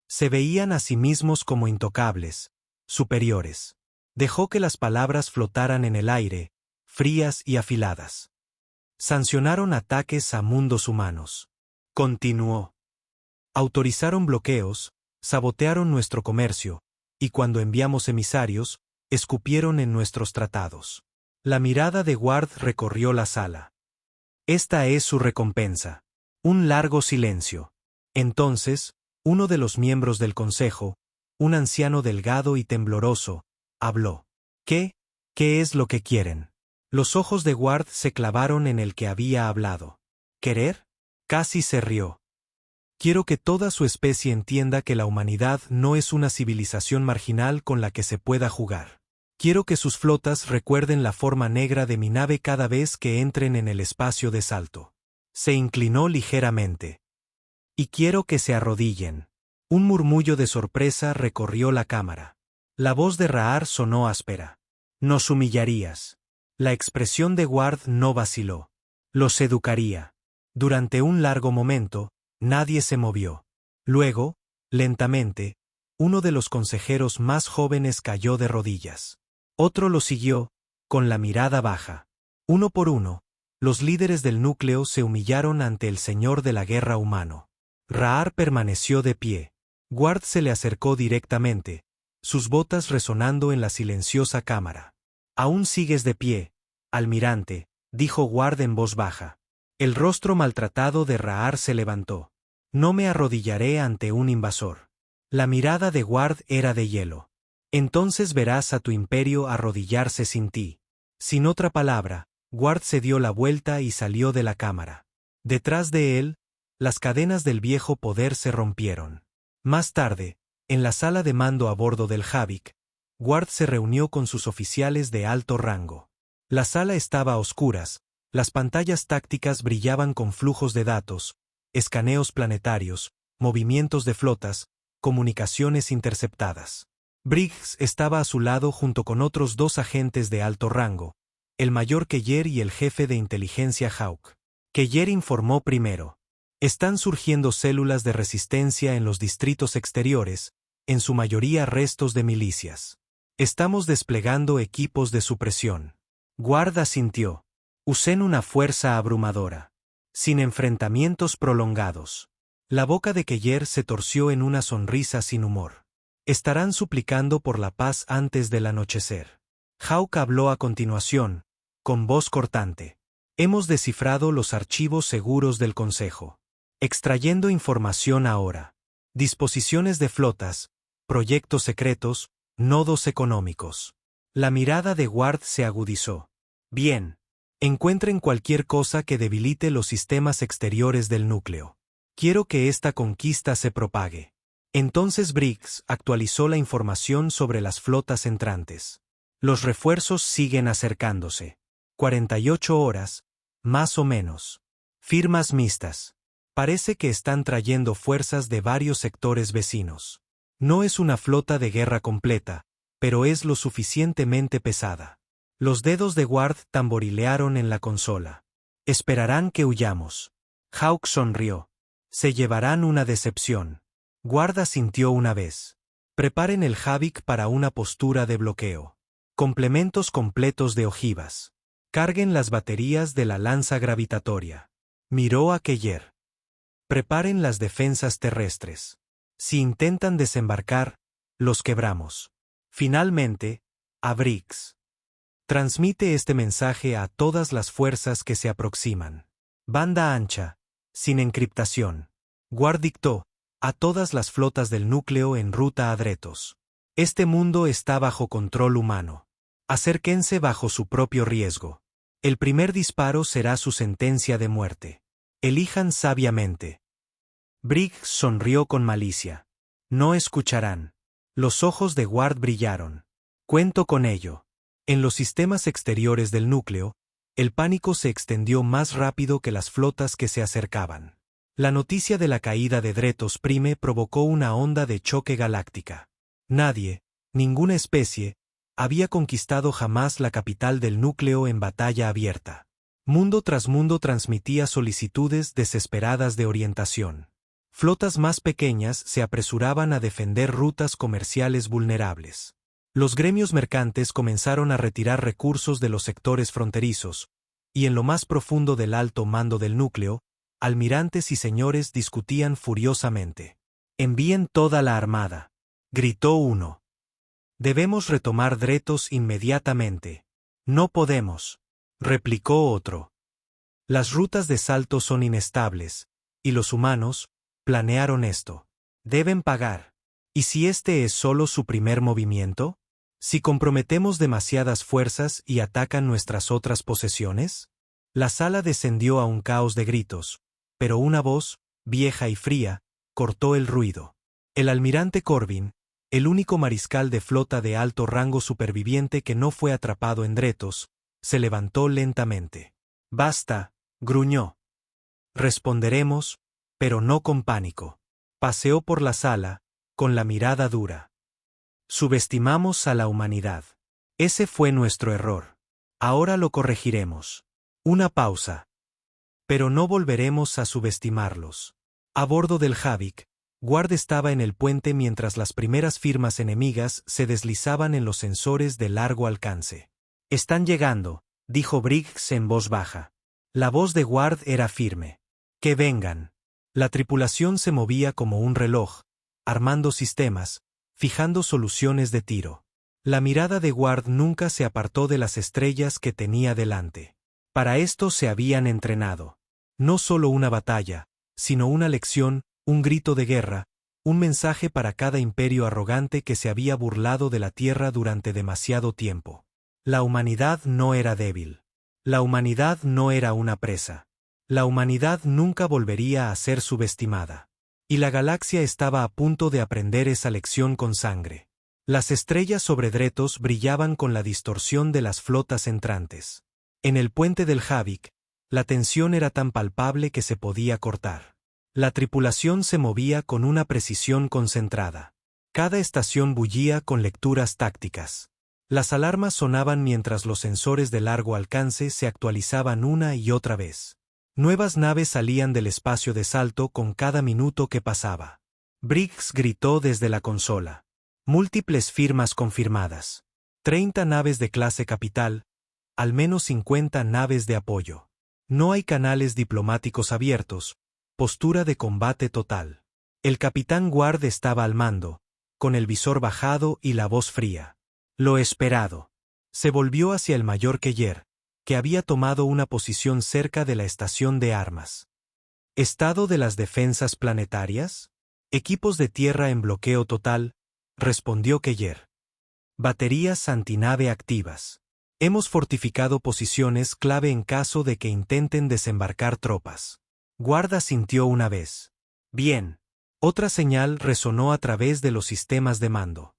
[SPEAKER 1] Se veían a sí mismos como intocables, superiores. Dejó que las palabras flotaran en el aire, frías y afiladas. Sancionaron ataques a mundos humanos. Continuó. Autorizaron bloqueos, sabotearon nuestro comercio, y cuando enviamos emisarios, escupieron en nuestros tratados. La mirada de Ward recorrió la sala. Esta es su recompensa. Un largo silencio. Entonces, uno de los miembros del consejo, un anciano delgado y tembloroso, habló. ¿Qué? ¿Qué es lo que quieren? Los ojos de Ward se clavaron en el que había hablado. ¿Querer? Casi se rió. Quiero que toda su especie entienda que la humanidad no es una civilización marginal con la que se pueda jugar. Quiero que sus flotas recuerden la forma negra de mi nave cada vez que entren en el espacio de salto. Se inclinó ligeramente. Y quiero que se arrodillen. Un murmullo de sorpresa recorrió la cámara. La voz de Rahar sonó áspera. Nos humillarías. La expresión de Ward no vaciló. Los educaría. Durante un largo momento, nadie se movió. Luego, lentamente, uno de los consejeros más jóvenes cayó de rodillas. Otro lo siguió, con la mirada baja. Uno por uno, los líderes del núcleo se humillaron ante el señor de la guerra humano. Rahar permaneció de pie. Ward se le acercó directamente, sus botas resonando en la silenciosa cámara. «Aún sigues de pie, almirante», dijo Ward en voz baja. El rostro maltratado de Rahar se levantó. «No me arrodillaré ante un invasor». La mirada de Ward era de hielo. «Entonces verás a tu imperio arrodillarse sin ti». Sin otra palabra, Ward se dio la vuelta y salió de la cámara. Detrás de él, las cadenas del viejo poder se rompieron. Más tarde, en la sala de mando a bordo del Havik, Ward se reunió con sus oficiales de alto rango. La sala estaba a oscuras, las pantallas tácticas brillaban con flujos de datos, escaneos planetarios, movimientos de flotas, comunicaciones interceptadas. Briggs estaba a su lado junto con otros 2 agentes de alto rango, el mayor Keller y el jefe de inteligencia Hawk. Keller informó primero. Están surgiendo células de resistencia en los distritos exteriores, en su mayoría restos de milicias. Estamos desplegando equipos de supresión. Ward asintió. Usen una fuerza abrumadora. Sin enfrentamientos prolongados. La boca de Keller se torció en una sonrisa sin humor. Estarán suplicando por la paz antes del anochecer. Hawk habló a continuación, con voz cortante. Hemos descifrado los archivos seguros del Consejo. Extrayendo información ahora. Disposiciones de flotas, proyectos secretos, nodos económicos. La mirada de Ward se agudizó. Bien. Encuentren cualquier cosa que debilite los sistemas exteriores del núcleo. Quiero que esta conquista se propague. Entonces Briggs actualizó la información sobre las flotas entrantes. Los refuerzos siguen acercándose. 48 horas, más o menos. Firmas mixtas. Parece que están trayendo fuerzas de varios sectores vecinos. No es una flota de guerra completa, pero es lo suficientemente pesada. Los dedos de Ward tamborilearon en la consola. Esperarán que huyamos. Hawk sonrió. Se llevarán una decepción. Ward asintió una vez. Preparen el Havik para una postura de bloqueo. Complementos completos de ojivas. Carguen las baterías de la lanza gravitatoria. Miró a Keller. Preparen las defensas terrestres. Si intentan desembarcar, los quebramos. Finalmente, a Briggs. Transmite este mensaje a todas las fuerzas que se aproximan. Banda ancha, sin encriptación. Ward dictó, a todas las flotas del núcleo en ruta a Dretos. Este mundo está bajo control humano. Acérquense bajo su propio riesgo. El primer disparo será su sentencia de muerte. Elijan sabiamente. Briggs sonrió con malicia. No escucharán. Los ojos de Ward brillaron. Cuento con ello. En los sistemas exteriores del núcleo, el pánico se extendió más rápido que las flotas que se acercaban. La noticia de la caída de Dretos Prime provocó una onda de choque galáctica. Nadie, ninguna especie, había conquistado jamás la capital del núcleo en batalla abierta. Mundo tras mundo transmitía solicitudes desesperadas de orientación. Flotas más pequeñas se apresuraban a defender rutas comerciales vulnerables. Los gremios mercantes comenzaron a retirar recursos de los sectores fronterizos, y en lo más profundo del alto mando del núcleo, almirantes y señores discutían furiosamente. «Envíen toda la armada», gritó uno. «Debemos retomar Dretos inmediatamente». «No podemos», replicó otro. «Las rutas de salto son inestables, y los humanos planearon esto. Deben pagar. ¿Y si este es solo su primer movimiento? ¿Si comprometemos demasiadas fuerzas y atacan nuestras otras posesiones?» La sala descendió a un caos de gritos, pero una voz, vieja y fría, cortó el ruido. El almirante Corbin, el único mariscal de flota de alto rango superviviente que no fue atrapado en Dretos, se levantó lentamente. «Basta», gruñó. «Responderemos, pero no con pánico». Paseó por la sala, con la mirada dura. «Subestimamos a la humanidad. Ese fue nuestro error. Ahora lo corregiremos». Una pausa. «Pero no volveremos a subestimarlos». A bordo del Havik, Ward estaba en el puente mientras las primeras firmas enemigas se deslizaban en los sensores de largo alcance. «Están llegando», dijo Briggs en voz baja. La voz de Ward era firme. «Que vengan». La tripulación se movía como un reloj, armando sistemas, fijando soluciones de tiro. La mirada de Ward nunca se apartó de las estrellas que tenía delante. Para esto se habían entrenado. No solo una batalla, sino una lección, un grito de guerra, un mensaje para cada imperio arrogante que se había burlado de la Tierra durante demasiado tiempo. La humanidad no era débil. La humanidad no era una presa. La humanidad nunca volvería a ser subestimada. Y la galaxia estaba a punto de aprender esa lección con sangre. Las estrellas sobre Dretos brillaban con la distorsión de las flotas entrantes. En el puente del Havik, la tensión era tan palpable que se podía cortar. La tripulación se movía con una precisión concentrada. Cada estación bullía con lecturas tácticas. Las alarmas sonaban mientras los sensores de largo alcance se actualizaban una y otra vez. Nuevas naves salían del espacio de salto con cada minuto que pasaba. Briggs gritó desde la consola. Múltiples firmas confirmadas. 30 naves de clase capital, al menos 50 naves de apoyo. No hay canales diplomáticos abiertos, postura de combate total. El capitán Ward estaba al mando, con el visor bajado y la voz fría. Lo esperado. Se volvió hacia el mayor Keller, que había tomado una posición cerca de la estación de armas. ¿Estado de las defensas planetarias? Equipos de tierra en bloqueo total, respondió Keller. Baterías antinave activas. Hemos fortificado posiciones clave en caso de que intenten desembarcar tropas. Ward asintió una vez. Bien. Otra señal resonó a través de los sistemas de mando.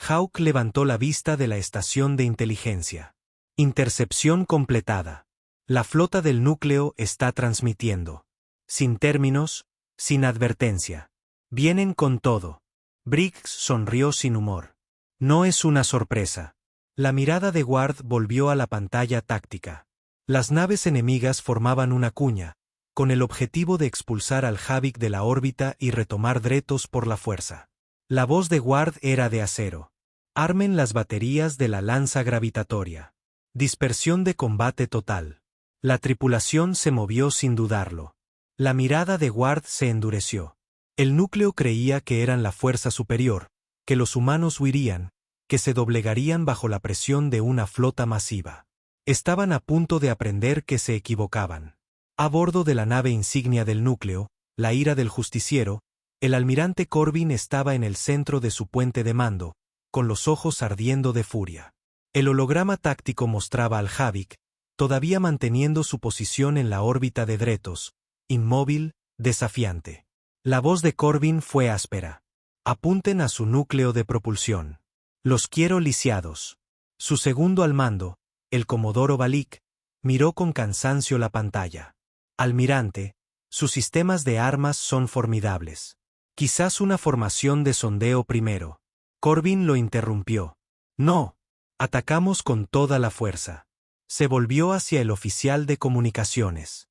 [SPEAKER 1] Hawk levantó la vista de la estación de inteligencia. Intercepción completada. La flota del núcleo está transmitiendo. Sin términos, sin advertencia. Vienen con todo. Briggs sonrió sin humor. No es una sorpresa. La mirada de Ward volvió a la pantalla táctica. Las naves enemigas formaban una cuña, con el objetivo de expulsar al Havik de la órbita y retomar Dretos por la fuerza. La voz de Ward era de acero. Armen las baterías de la lanza gravitatoria. Dispersión de combate total. La tripulación se movió sin dudarlo. La mirada de Ward se endureció. El núcleo creía que eran la fuerza superior, que los humanos huirían, que se doblegarían bajo la presión de una flota masiva. Estaban a punto de aprender que se equivocaban. A bordo de la nave insignia del núcleo, la ira del justiciero, el almirante Corbin estaba en el centro de su puente de mando, con los ojos ardiendo de furia. El holograma táctico mostraba al Havik, todavía manteniendo su posición en la órbita de Dretos, inmóvil, desafiante. La voz de Corbin fue áspera. Apunten a su núcleo de propulsión. Los quiero lisiados. Su segundo al mando, el comodoro Balik, miró con cansancio la pantalla. Almirante, sus sistemas de armas son formidables. Quizás una formación de sondeo primero. Corbin lo interrumpió. No. Atacamos con toda la fuerza. Se volvió hacia el oficial de comunicaciones.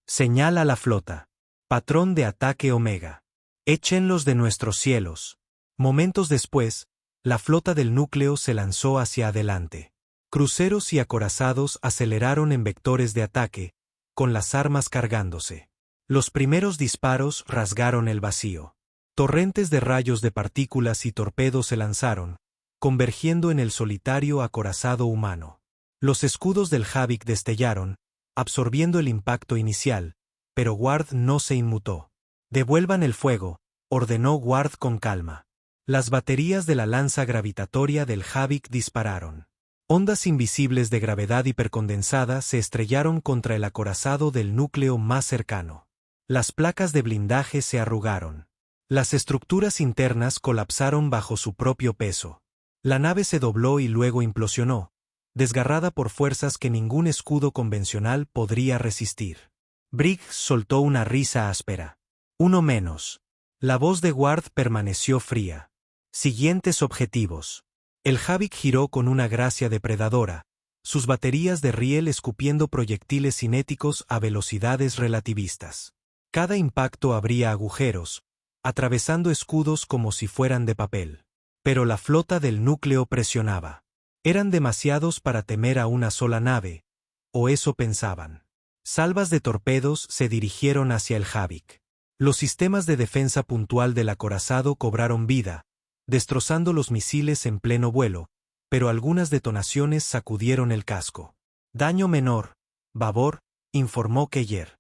[SPEAKER 1] Señala a la flota. Patrón de ataque Omega. Échenlos de nuestros cielos. Momentos después, la flota del núcleo se lanzó hacia adelante. Cruceros y acorazados aceleraron en vectores de ataque, con las armas cargándose. Los primeros disparos rasgaron el vacío. Torrentes de rayos de partículas y torpedos se lanzaron, convergiendo en el solitario acorazado humano. Los escudos del Havik destellaron, absorbiendo el impacto inicial, pero Ward no se inmutó. Devuelvan el fuego, ordenó Ward con calma. Las baterías de la lanza gravitatoria del Havik dispararon. Ondas invisibles de gravedad hipercondensada se estrellaron contra el acorazado del núcleo más cercano. Las placas de blindaje se arrugaron. Las estructuras internas colapsaron bajo su propio peso. La nave se dobló y luego implosionó, desgarrada por fuerzas que ningún escudo convencional podría resistir. Briggs soltó una risa áspera. Uno menos. La voz de Ward permaneció fría. Siguientes objetivos. El Havik giró con una gracia depredadora, sus baterías de riel escupiendo proyectiles cinéticos a velocidades relativistas. Cada impacto abría agujeros, atravesando escudos como si fueran de papel. Pero la flota del núcleo presionaba. Eran demasiados para temer a una sola nave, o eso pensaban. Salvas de torpedos se dirigieron hacia el Havik. Los sistemas de defensa puntual del acorazado cobraron vida, destrozando los misiles en pleno vuelo, pero algunas detonaciones sacudieron el casco. Daño menor, babor, informó Keller.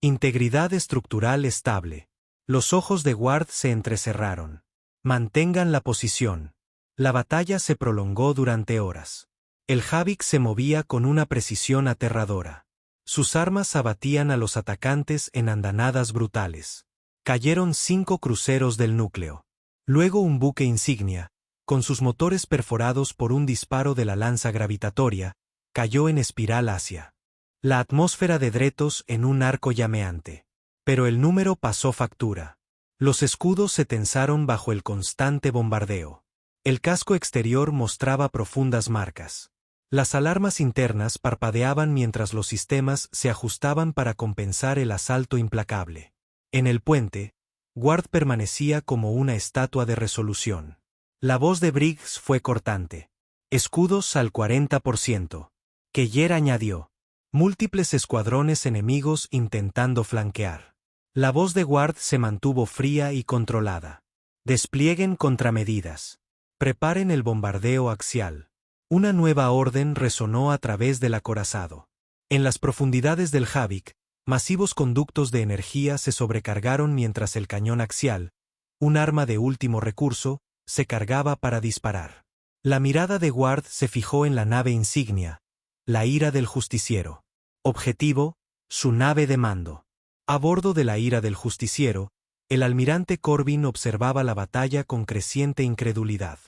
[SPEAKER 1] Integridad estructural estable. Los ojos de Ward se entrecerraron. Mantengan la posición. La batalla se prolongó durante horas. El Havik se movía con una precisión aterradora. Sus armas abatían a los atacantes en andanadas brutales. Cayeron 5 cruceros del núcleo. Luego un buque insignia, con sus motores perforados por un disparo de la lanza gravitatoria, cayó en espiral hacia la atmósfera de Dretos en un arco llameante. Pero el número pasó factura. Los escudos se tensaron bajo el constante bombardeo. El casco exterior mostraba profundas marcas. Las alarmas internas parpadeaban mientras los sistemas se ajustaban para compensar el asalto implacable. En el puente, Ward permanecía como una estatua de resolución. La voz de Briggs fue cortante. Escudos al 40%. Keller añadió. Múltiples escuadrones enemigos intentando flanquear. La voz de Ward se mantuvo fría y controlada. Desplieguen contramedidas. Preparen el bombardeo axial. Una nueva orden resonó a través del acorazado. En las profundidades del Havik, masivos conductos de energía se sobrecargaron mientras el cañón axial, un arma de último recurso, se cargaba para disparar. La mirada de Ward se fijó en la nave insignia, la Ira del Justiciero. Objetivo, su nave de mando. A bordo de la Ira del Justiciero, el almirante Corbin observaba la batalla con creciente incredulidad.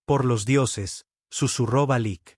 [SPEAKER 1] Por los dioses, susurró Balik.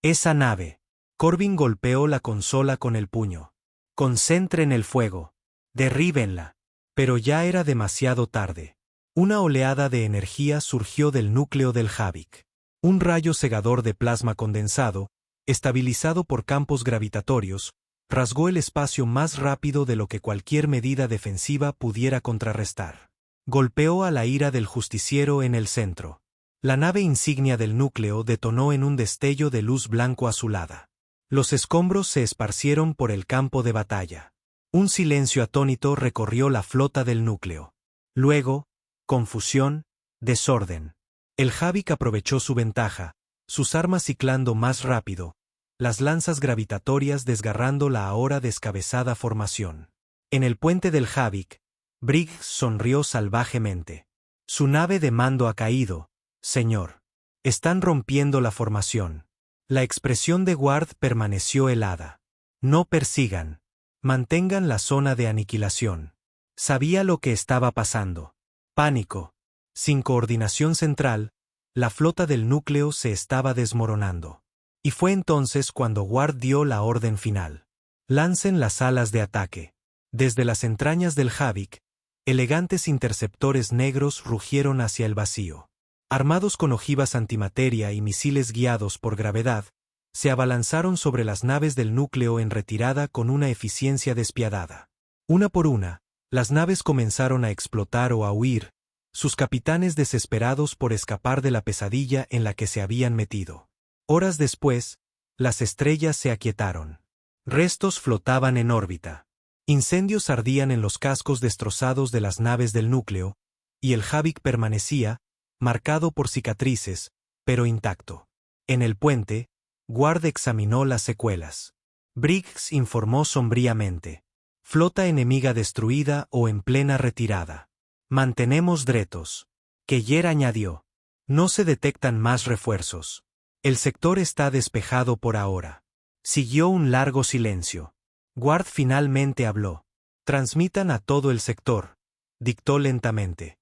[SPEAKER 1] Esa nave. Corbin golpeó la consola con el puño. Concentren el fuego. Derríbenla. Pero ya era demasiado tarde. Una oleada de energía surgió del núcleo del Havik. Un rayo cegador de plasma condensado, estabilizado por campos gravitatorios, rasgó el espacio más rápido de lo que cualquier medida defensiva pudiera contrarrestar. Golpeó a la Ira del Justiciero en el centro. La nave insignia del núcleo detonó en un destello de luz blanco-azulada. Los escombros se esparcieron por el campo de batalla. Un silencio atónito recorrió la flota del núcleo. Luego, confusión, desorden. El Havik aprovechó su ventaja, sus armas ciclando más rápido, las lanzas gravitatorias desgarrando la ahora descabezada formación. En el puente del Havik, Briggs sonrió salvajemente. Su nave de mando ha caído. Señor. Están rompiendo la formación. La expresión de Ward permaneció helada. No persigan. Mantengan la zona de aniquilación. Sabía lo que estaba pasando. Pánico. Sin coordinación central, la flota del núcleo se estaba desmoronando. Y fue entonces cuando Ward dio la orden final. Lancen las alas de ataque. Desde las entrañas del Havik, elegantes interceptores negros rugieron hacia el vacío. Armados con ojivas antimateria y misiles guiados por gravedad, se abalanzaron sobre las naves del núcleo en retirada con una eficiencia despiadada. Una por una, las naves comenzaron a explotar o a huir, sus capitanes desesperados por escapar de la pesadilla en la que se habían metido. Horas después, las estrellas se aquietaron. Restos flotaban en órbita. Incendios ardían en los cascos destrozados de las naves del núcleo, y el Havik permanecía, marcado por cicatrices, pero intacto. En el puente, Ward examinó las secuelas. Briggs informó sombríamente. Flota enemiga destruida o en plena retirada. Mantenemos dretos. Keller añadió. No se detectan más refuerzos. El sector está despejado por ahora. Siguió un largo silencio. Ward finalmente habló. Transmitan a todo el sector. Dictó lentamente.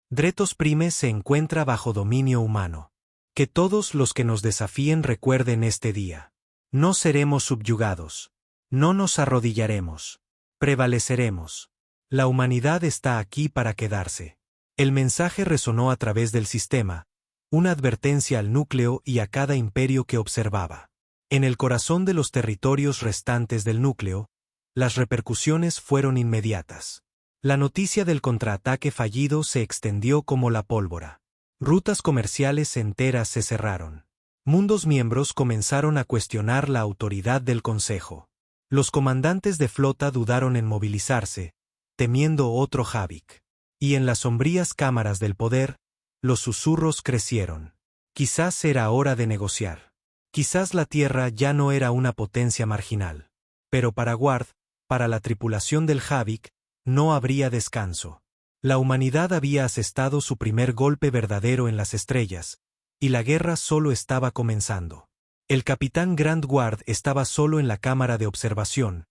[SPEAKER 1] Dretos Prime se encuentra bajo dominio humano. Que todos los que nos desafíen recuerden este día. No seremos subyugados. No nos arrodillaremos. Prevaleceremos. La humanidad está aquí para quedarse. El mensaje resonó a través del sistema, una advertencia al núcleo y a cada imperio que observaba. En el corazón de los territorios restantes del núcleo, las repercusiones fueron inmediatas. La noticia del contraataque fallido se extendió como la pólvora. Rutas comerciales enteras se cerraron. Mundos miembros comenzaron a cuestionar la autoridad del Consejo. Los comandantes de flota dudaron en movilizarse, temiendo otro Havik. Y en las sombrías cámaras del poder, los susurros crecieron. Quizás era hora de negociar. Quizás la Tierra ya no era una potencia marginal. Pero para Ward, para la tripulación del Havik, no habría descanso. La humanidad había asestado su primer golpe verdadero en las estrellas, y la guerra solo estaba comenzando. El capitán Grant Ward estaba solo en la cámara de observación,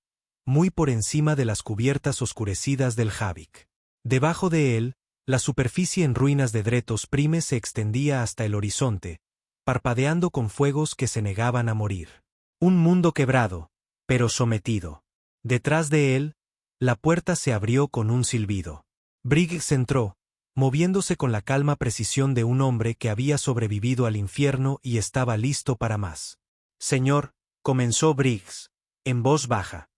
[SPEAKER 1] muy por encima de las cubiertas oscurecidas del Havik. Debajo de él, la superficie en ruinas de Dretos Prime se extendía hasta el horizonte, parpadeando con fuegos que se negaban a morir. Un mundo quebrado, pero sometido. Detrás de él, la puerta se abrió con un silbido. Briggs entró, moviéndose con la calma precisión de un hombre que había sobrevivido al infierno y estaba listo para más. Señor, comenzó Briggs, en voz baja.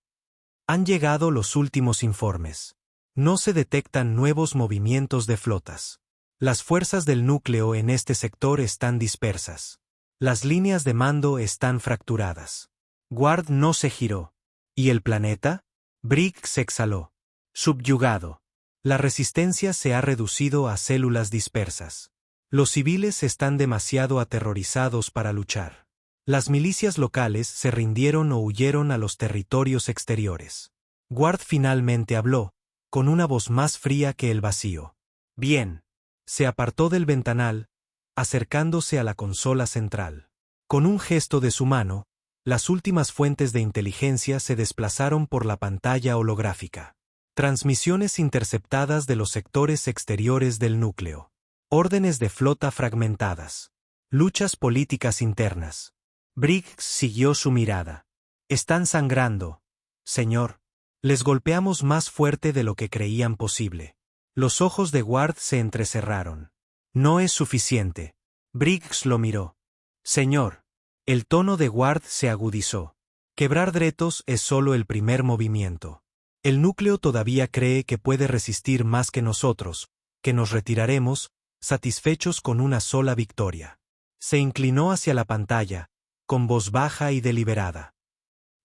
[SPEAKER 1] Han llegado los últimos informes. No se detectan nuevos movimientos de flotas. Las fuerzas del núcleo en este sector están dispersas. Las líneas de mando están fracturadas. Ward no se giró. ¿Y el planeta? Briggs exhaló. Subyugado. La resistencia se ha reducido a células dispersas. Los civiles están demasiado aterrorizados para luchar. Las milicias locales se rindieron o huyeron a los territorios exteriores. Ward finalmente habló, con una voz más fría que el vacío. Bien. Se apartó del ventanal, acercándose a la consola central. Con un gesto de su mano, las últimas fuentes de inteligencia se desplazaron por la pantalla holográfica. Transmisiones interceptadas de los sectores exteriores del núcleo. Órdenes de flota fragmentadas. Luchas políticas internas. Briggs siguió su mirada. Están sangrando, señor. Les golpeamos más fuerte de lo que creían posible. Los ojos de Ward se entrecerraron. No es suficiente. Briggs lo miró. Señor. El tono de Ward se agudizó. Quebrar Dretos es solo el primer movimiento. El núcleo todavía cree que puede resistir más que nosotros, que nos retiraremos, satisfechos con una sola victoria. Se inclinó hacia la pantalla, con voz baja y deliberada.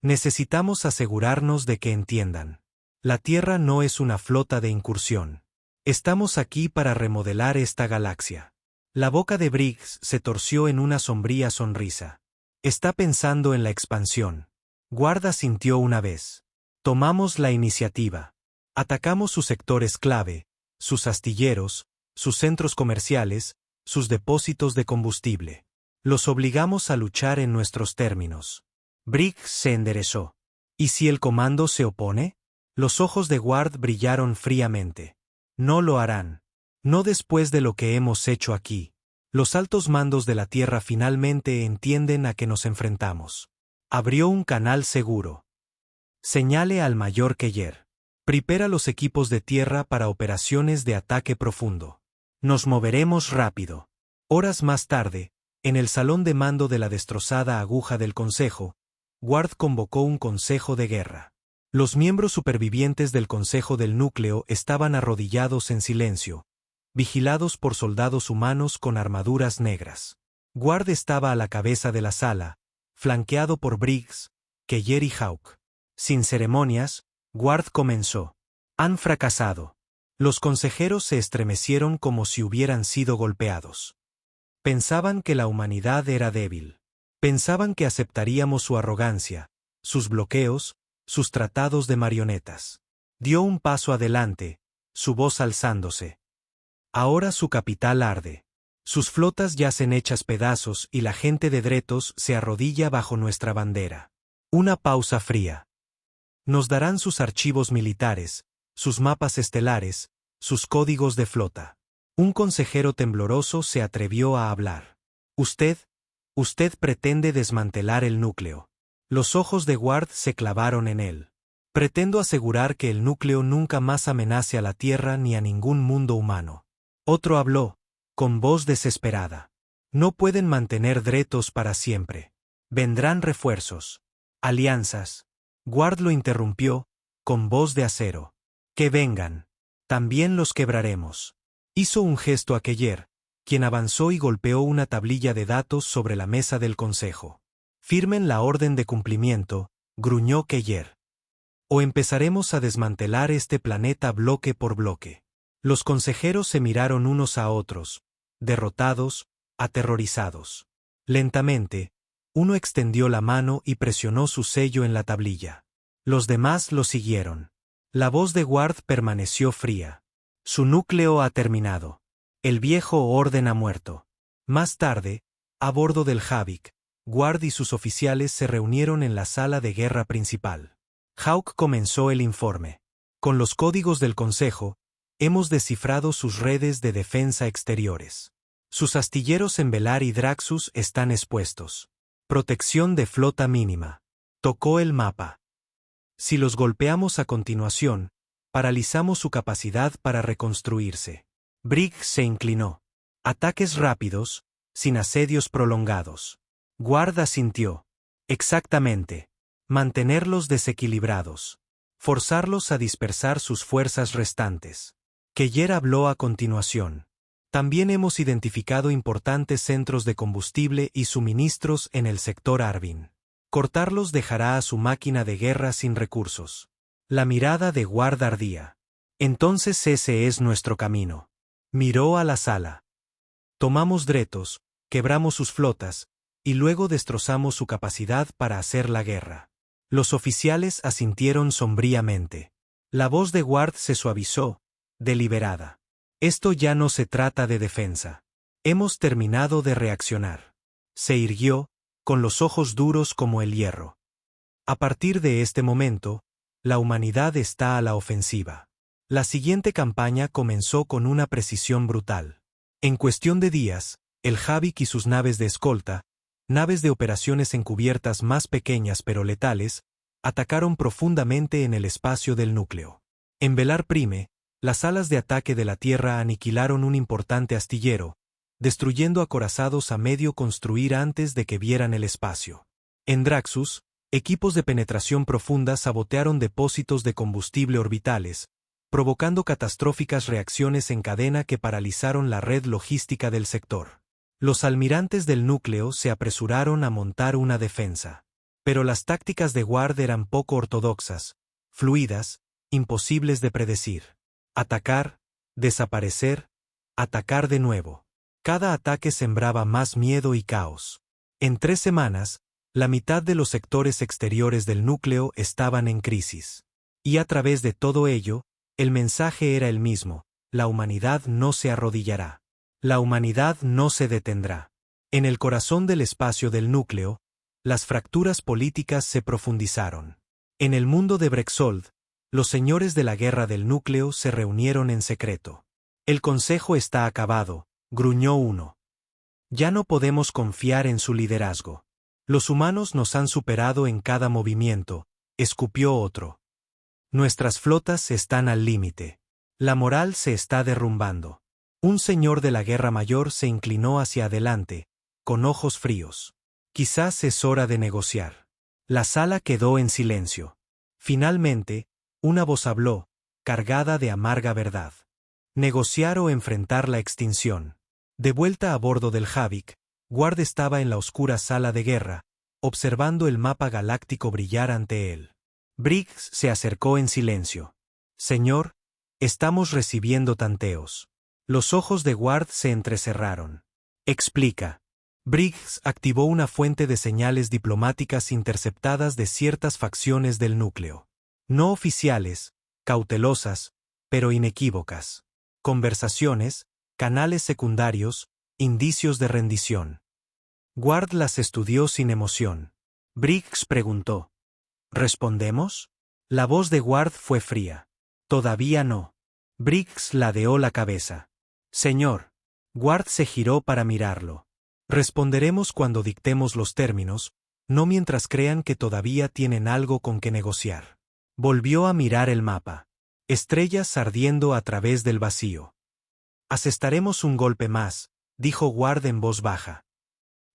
[SPEAKER 1] Necesitamos asegurarnos de que entiendan. La Tierra no es una flota de incursión. Estamos aquí para remodelar esta galaxia. La boca de Briggs se torció en una sombría sonrisa. Está pensando en la expansión. Ward sintió una vez. Tomamos la iniciativa. Atacamos sus sectores clave, sus astilleros, sus centros comerciales, sus depósitos de combustible. Los obligamos a luchar en nuestros términos. Briggs se enderezó. ¿Y si el comando se opone? Los ojos de Ward brillaron fríamente. No lo harán. No después de lo que hemos hecho aquí. Los altos mandos de la Tierra finalmente entienden a qué nos enfrentamos. Abrió un canal seguro. Señale al mayor Keller. Prepara los equipos de tierra para operaciones de ataque profundo. Nos moveremos rápido. Horas más tarde, en el salón de mando de la destrozada aguja del Consejo, Ward convocó un consejo de guerra. Los miembros supervivientes del Consejo del Núcleo estaban arrodillados en silencio, vigilados por soldados humanos con armaduras negras. Ward estaba a la cabeza de la sala, flanqueado por Briggs, Keller y Hawk. Sin ceremonias, Ward comenzó. Han fracasado. Los consejeros se estremecieron como si hubieran sido golpeados. Pensaban que la humanidad era débil. Pensaban que aceptaríamos su arrogancia, sus bloqueos, sus tratados de marionetas. Dio un paso adelante, su voz alzándose. Ahora su capital arde. Sus flotas yacen hechas pedazos y la gente de Dretos se arrodilla bajo nuestra bandera. Una pausa fría. Nos darán sus archivos militares, sus mapas estelares, sus códigos de flota. Un consejero tembloroso se atrevió a hablar. Usted pretende desmantelar el núcleo. Los ojos de Ward se clavaron en él. Pretendo asegurar que el núcleo nunca más amenace a la Tierra ni a ningún mundo humano. Otro habló, con voz desesperada. No pueden mantener Dretos para siempre. Vendrán refuerzos. Alianzas. Ward lo interrumpió, con voz de acero. Que vengan. También los quebraremos. Hizo un gesto a Keller, quien avanzó y golpeó una tablilla de datos sobre la mesa del consejo. Firmen la orden de cumplimiento, gruñó Keller. O empezaremos a desmantelar este planeta bloque por bloque. Los consejeros se miraron unos a otros, derrotados, aterrorizados. Lentamente, uno extendió la mano y presionó su sello en la tablilla. Los demás lo siguieron. La voz de Ward permaneció fría. Su núcleo ha terminado. El viejo orden ha muerto. Más tarde, a bordo del Havik, Ward y sus oficiales se reunieron en la sala de guerra principal. Hawk comenzó el informe. Con los códigos del Consejo, hemos descifrado sus redes de defensa exteriores. Sus astilleros en Velar y Draxus están expuestos. Protección de flota mínima. Tocó el mapa. Si los golpeamos a continuación, paralizamos su capacidad para reconstruirse. Briggs se inclinó. Ataques rápidos, sin asedios prolongados. Ward asintió. Exactamente. Mantenerlos desequilibrados. Forzarlos a dispersar sus fuerzas restantes. Keller habló a continuación. También hemos identificado importantes centros de combustible y suministros en el sector Arvin. Cortarlos dejará a su máquina de guerra sin recursos. La mirada de Ward ardía. Entonces ese es nuestro camino. Miró a la sala. Tomamos Dretos, quebramos sus flotas, y luego destrozamos su capacidad para hacer la guerra. Los oficiales asintieron sombríamente. La voz de Ward se suavizó, deliberada. Esto ya no se trata de defensa. Hemos terminado de reaccionar. Se irguió, con los ojos duros como el hierro. A partir de este momento, la humanidad está a la ofensiva. La siguiente campaña comenzó con una precisión brutal. En cuestión de días, el Havik y sus naves de escolta, naves de operaciones encubiertas más pequeñas pero letales, atacaron profundamente en el espacio del núcleo. En Velar Prime, las alas de ataque de la Tierra aniquilaron un importante astillero, destruyendo acorazados a medio construir antes de que vieran el espacio. En Draxus, equipos de penetración profunda sabotearon depósitos de combustible orbitales, provocando catastróficas reacciones en cadena que paralizaron la red logística del sector. Los almirantes del núcleo se apresuraron a montar una defensa. Pero las tácticas de Ward eran poco ortodoxas, fluidas, imposibles de predecir. Atacar, desaparecer, atacar de nuevo. Cada ataque sembraba más miedo y caos. En 3 semanas, la mitad de los sectores exteriores del núcleo estaban en crisis. Y a través de todo ello, el mensaje era el mismo: la humanidad no se arrodillará. La humanidad no se detendrá. En el corazón del espacio del núcleo, las fracturas políticas se profundizaron. En el mundo de Brexold, los señores de la guerra del núcleo se reunieron en secreto. El consejo está acabado, gruñó uno. Ya no podemos confiar en su liderazgo. Los humanos nos han superado en cada movimiento, escupió otro. Nuestras flotas están al límite. La moral se está derrumbando. Un señor de la guerra mayor se inclinó hacia adelante, con ojos fríos. Quizás es hora de negociar. La sala quedó en silencio. Finalmente, una voz habló, cargada de amarga verdad. Negociar o enfrentar la extinción. De vuelta a bordo del Havik, Ward estaba en la oscura sala de guerra, observando el mapa galáctico brillar ante él. Briggs se acercó en silencio. Señor, estamos recibiendo tanteos. Los ojos de Ward se entrecerraron. Explica. Briggs activó una fuente de señales diplomáticas interceptadas de ciertas facciones del núcleo. No oficiales, cautelosas, pero inequívocas. Conversaciones, canales secundarios, indicios de rendición. Ward las estudió sin emoción. Briggs preguntó: ¿respondemos? La voz de Ward fue fría. Todavía no. Briggs ladeó la cabeza. Señor. Ward se giró para mirarlo. Responderemos cuando dictemos los términos, no mientras crean que todavía tienen algo con que negociar. Volvió a mirar el mapa. Estrellas ardiendo a través del vacío. Asestaremos un golpe más, dijo Ward en voz baja.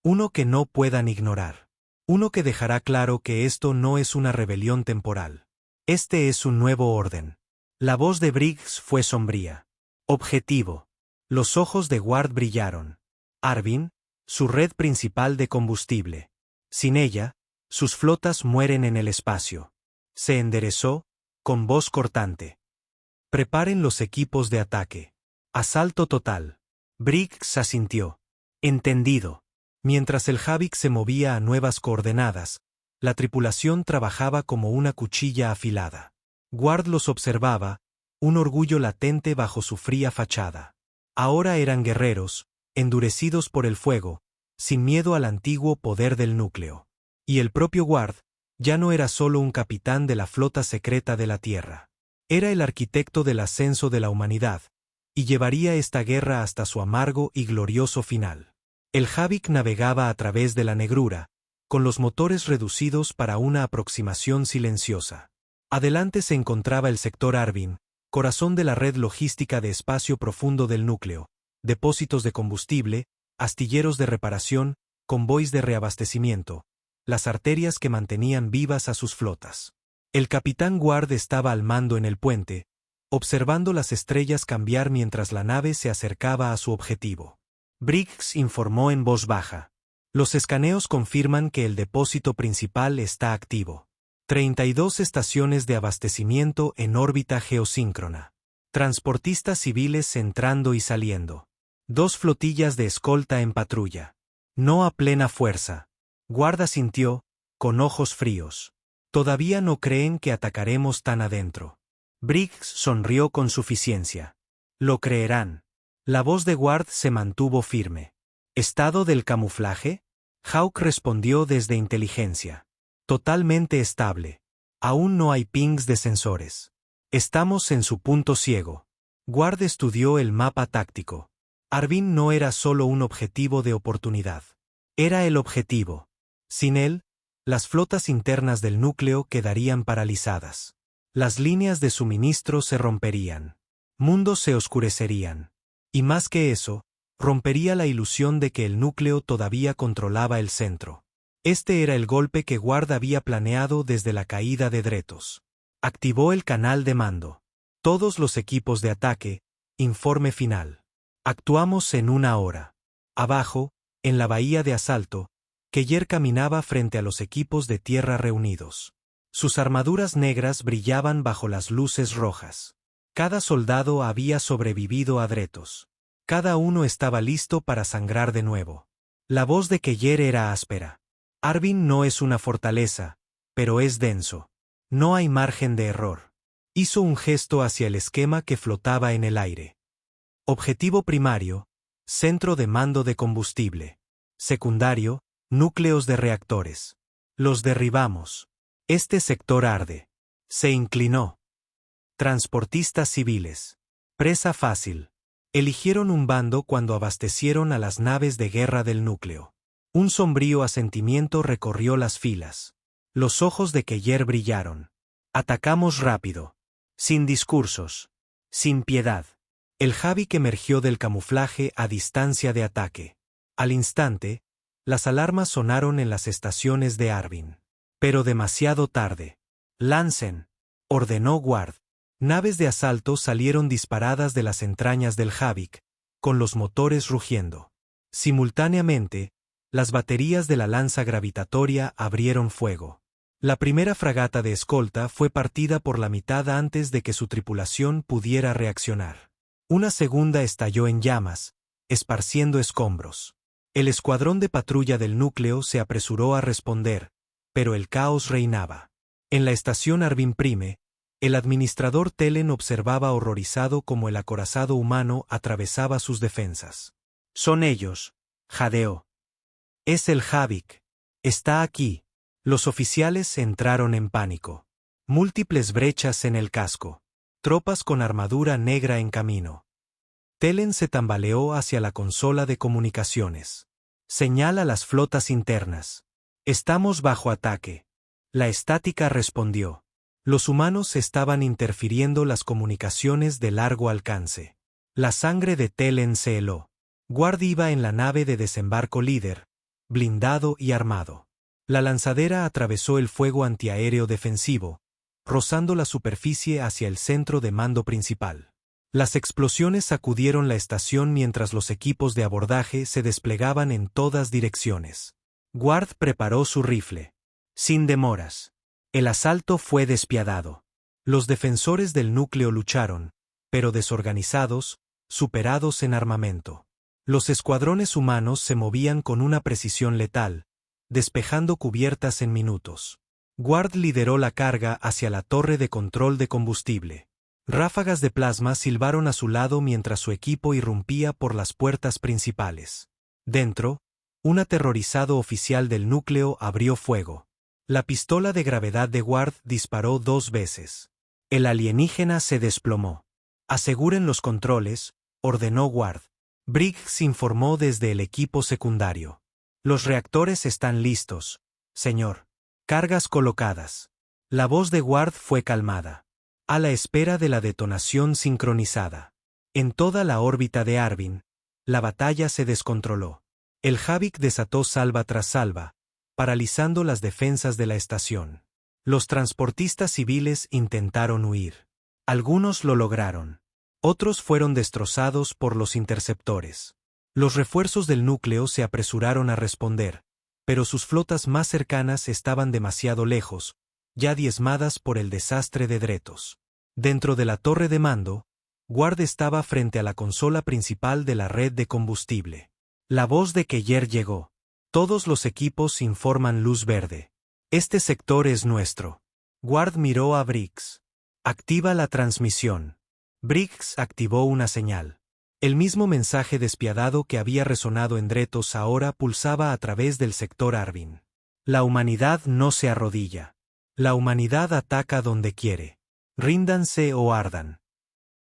[SPEAKER 1] Uno que no puedan ignorar. Uno que dejará claro que esto no es una rebelión temporal. Este es un nuevo orden. La voz de Briggs fue sombría. Objetivo. Los ojos de Ward brillaron. Arvin, su red principal de combustible. Sin ella, sus flotas mueren en el espacio. Se enderezó, con voz cortante. Preparen los equipos de ataque. Asalto total. Briggs asintió. Entendido. Mientras el Havik se movía a nuevas coordenadas, la tripulación trabajaba como una cuchilla afilada. Ward los observaba, un orgullo latente bajo su fría fachada. Ahora eran guerreros, endurecidos por el fuego, sin miedo al antiguo poder del núcleo. Y el propio Ward ya no era solo un capitán de la flota secreta de la Tierra. Era el arquitecto del ascenso de la humanidad, y llevaría esta guerra hasta su amargo y glorioso final. El Havik navegaba a través de la negrura, con los motores reducidos para una aproximación silenciosa. Adelante se encontraba el sector Arvin, corazón de la red logística de espacio profundo del núcleo, depósitos de combustible, astilleros de reparación, convoys de reabastecimiento, las arterias que mantenían vivas a sus flotas. El capitán Ward estaba al mando en el puente, observando las estrellas cambiar mientras la nave se acercaba a su objetivo. Briggs informó en voz baja. Los escaneos confirman que el depósito principal está activo. 32 estaciones de abastecimiento en órbita geosíncrona. Transportistas civiles entrando y saliendo. 2 flotillas de escolta en patrulla. No a plena fuerza. Ward asintió, con ojos fríos. Todavía no creen que atacaremos tan adentro. Briggs sonrió con suficiencia. Lo creerán. La voz de Ward se mantuvo firme. ¿Estado del camuflaje? Hawk respondió desde inteligencia. Totalmente estable. Aún no hay pings de sensores. Estamos en su punto ciego. Ward estudió el mapa táctico. Arvin no era solo un objetivo de oportunidad. Era el objetivo. Sin él, las flotas internas del núcleo quedarían paralizadas. Las líneas de suministro se romperían. Mundos se oscurecerían. Y más que eso, rompería la ilusión de que el núcleo todavía controlaba el centro. Este era el golpe que Ward había planeado desde la caída de Dretos. Activó el canal de mando. Todos los equipos de ataque, informe final. Actuamos en 1 hora. Abajo, en la bahía de asalto, Keller caminaba frente a los equipos de tierra reunidos. Sus armaduras negras brillaban bajo las luces rojas. Cada soldado había sobrevivido a Dretos. Cada uno estaba listo para sangrar de nuevo. La voz de Keller era áspera. Arvin no es una fortaleza, pero es denso. No hay margen de error. Hizo un gesto hacia el esquema que flotaba en el aire. Objetivo primario, centro de mando de combustible. Secundario, núcleos de reactores. Los derribamos. Este sector arde. Se inclinó. Transportistas civiles. Presa fácil. Eligieron un bando cuando abastecieron a las naves de guerra del núcleo. Un sombrío asentimiento recorrió las filas. Los ojos de Keller brillaron. Atacamos rápido. Sin discursos. Sin piedad. El Havik emergió del camuflaje a distancia de ataque. Al instante, las alarmas sonaron en las estaciones de Arvin. Pero demasiado tarde. Lancen, ordenó Ward. Naves de asalto salieron disparadas de las entrañas del Havik, con los motores rugiendo. Simultáneamente, las baterías de la lanza gravitatoria abrieron fuego. La primera fragata de escolta fue partida por la mitad antes de que su tripulación pudiera reaccionar. Una segunda estalló en llamas, esparciendo escombros. El escuadrón de patrulla del núcleo se apresuró a responder, pero el caos reinaba. En la estación Arvin Prime, el administrador Telen observaba horrorizado cómo el acorazado humano atravesaba sus defensas. «Son ellos», jadeó. «Es el Havik. Está aquí». Los oficiales entraron en pánico. Múltiples brechas en el casco. Tropas con armadura negra en camino. Telen se tambaleó hacia la consola de comunicaciones. «Señala las flotas internas. Estamos bajo ataque». La estática respondió. Los humanos estaban interfiriendo las comunicaciones de largo alcance. La sangre de Telen se heló. Ward iba en la nave de desembarco líder, blindado y armado. La lanzadera atravesó el fuego antiaéreo defensivo, rozando la superficie hacia el centro de mando principal. Las explosiones sacudieron la estación mientras los equipos de abordaje se desplegaban en todas direcciones. Ward preparó su rifle. Sin demoras. El asalto fue despiadado. Los defensores del núcleo lucharon, pero desorganizados, superados en armamento. Los escuadrones humanos se movían con una precisión letal, despejando cubiertas en minutos. Ward lideró la carga hacia la torre de control de combustible. Ráfagas de plasma silbaron a su lado mientras su equipo irrumpía por las puertas principales. Dentro, un aterrorizado oficial del núcleo abrió fuego. La pistola de gravedad de Ward disparó 2 veces. El alienígena se desplomó. «Aseguren los controles», ordenó Ward. Briggs informó desde el equipo secundario. «Los reactores están listos, señor. Cargas colocadas». La voz de Ward fue calmada. A la espera de la detonación sincronizada. En toda la órbita de Arvin, la batalla se descontroló. El Havik desató salva tras salva, paralizando las defensas de la estación. Los transportistas civiles intentaron huir. Algunos lo lograron. Otros fueron destrozados por los interceptores. Los refuerzos del núcleo se apresuraron a responder, pero sus flotas más cercanas estaban demasiado lejos, ya diezmadas por el desastre de Dretos. Dentro de la torre de mando, Ward estaba frente a la consola principal de la red de combustible. La voz de Keller llegó. Todos los equipos informan luz verde. Este sector es nuestro. Ward miró a Briggs. Activa la transmisión. Briggs activó una señal. El mismo mensaje despiadado que había resonado en Dretos ahora pulsaba a través del sector Arvin. La humanidad no se arrodilla. La humanidad ataca donde quiere. Ríndanse o ardan.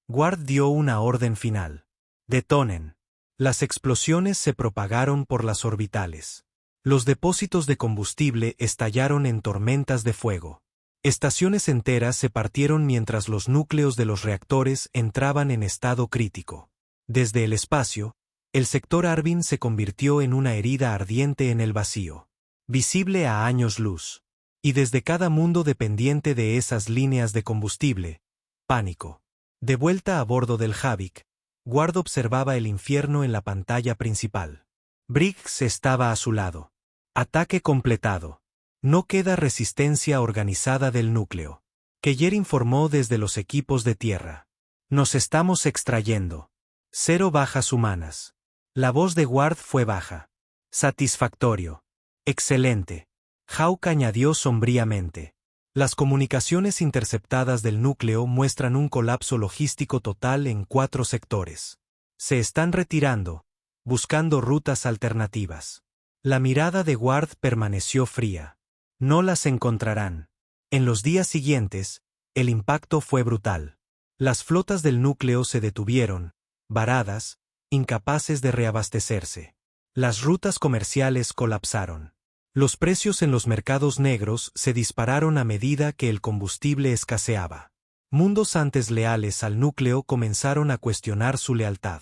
[SPEAKER 1] Ward dio una orden final. Detonen. Las explosiones se propagaron por las orbitales. Los depósitos de combustible estallaron en tormentas de fuego. Estaciones enteras se partieron mientras los núcleos de los reactores entraban en estado crítico. Desde el espacio, el sector Arvin se convirtió en una herida ardiente en el vacío, visible a años luz. Y desde cada mundo dependiente de esas líneas de combustible, pánico. De vuelta a bordo del Havik, Ward observaba el infierno en la pantalla principal. Briggs estaba a su lado. Ataque completado. No queda resistencia organizada del núcleo. Keller informó desde los equipos de tierra. Nos estamos extrayendo. 0 bajas humanas. La voz de Ward fue baja. Satisfactorio. Excelente. Hawk añadió sombríamente. Las comunicaciones interceptadas del núcleo muestran un colapso logístico total en 4 sectores. Se están retirando, buscando rutas alternativas. La mirada de Ward permaneció fría. No las encontrarán. En los días siguientes, el impacto fue brutal. Las flotas del núcleo se detuvieron, varadas, incapaces de reabastecerse. Las rutas comerciales colapsaron. Los precios en los mercados negros se dispararon a medida que el combustible escaseaba. Mundos antes leales al núcleo comenzaron a cuestionar su lealtad.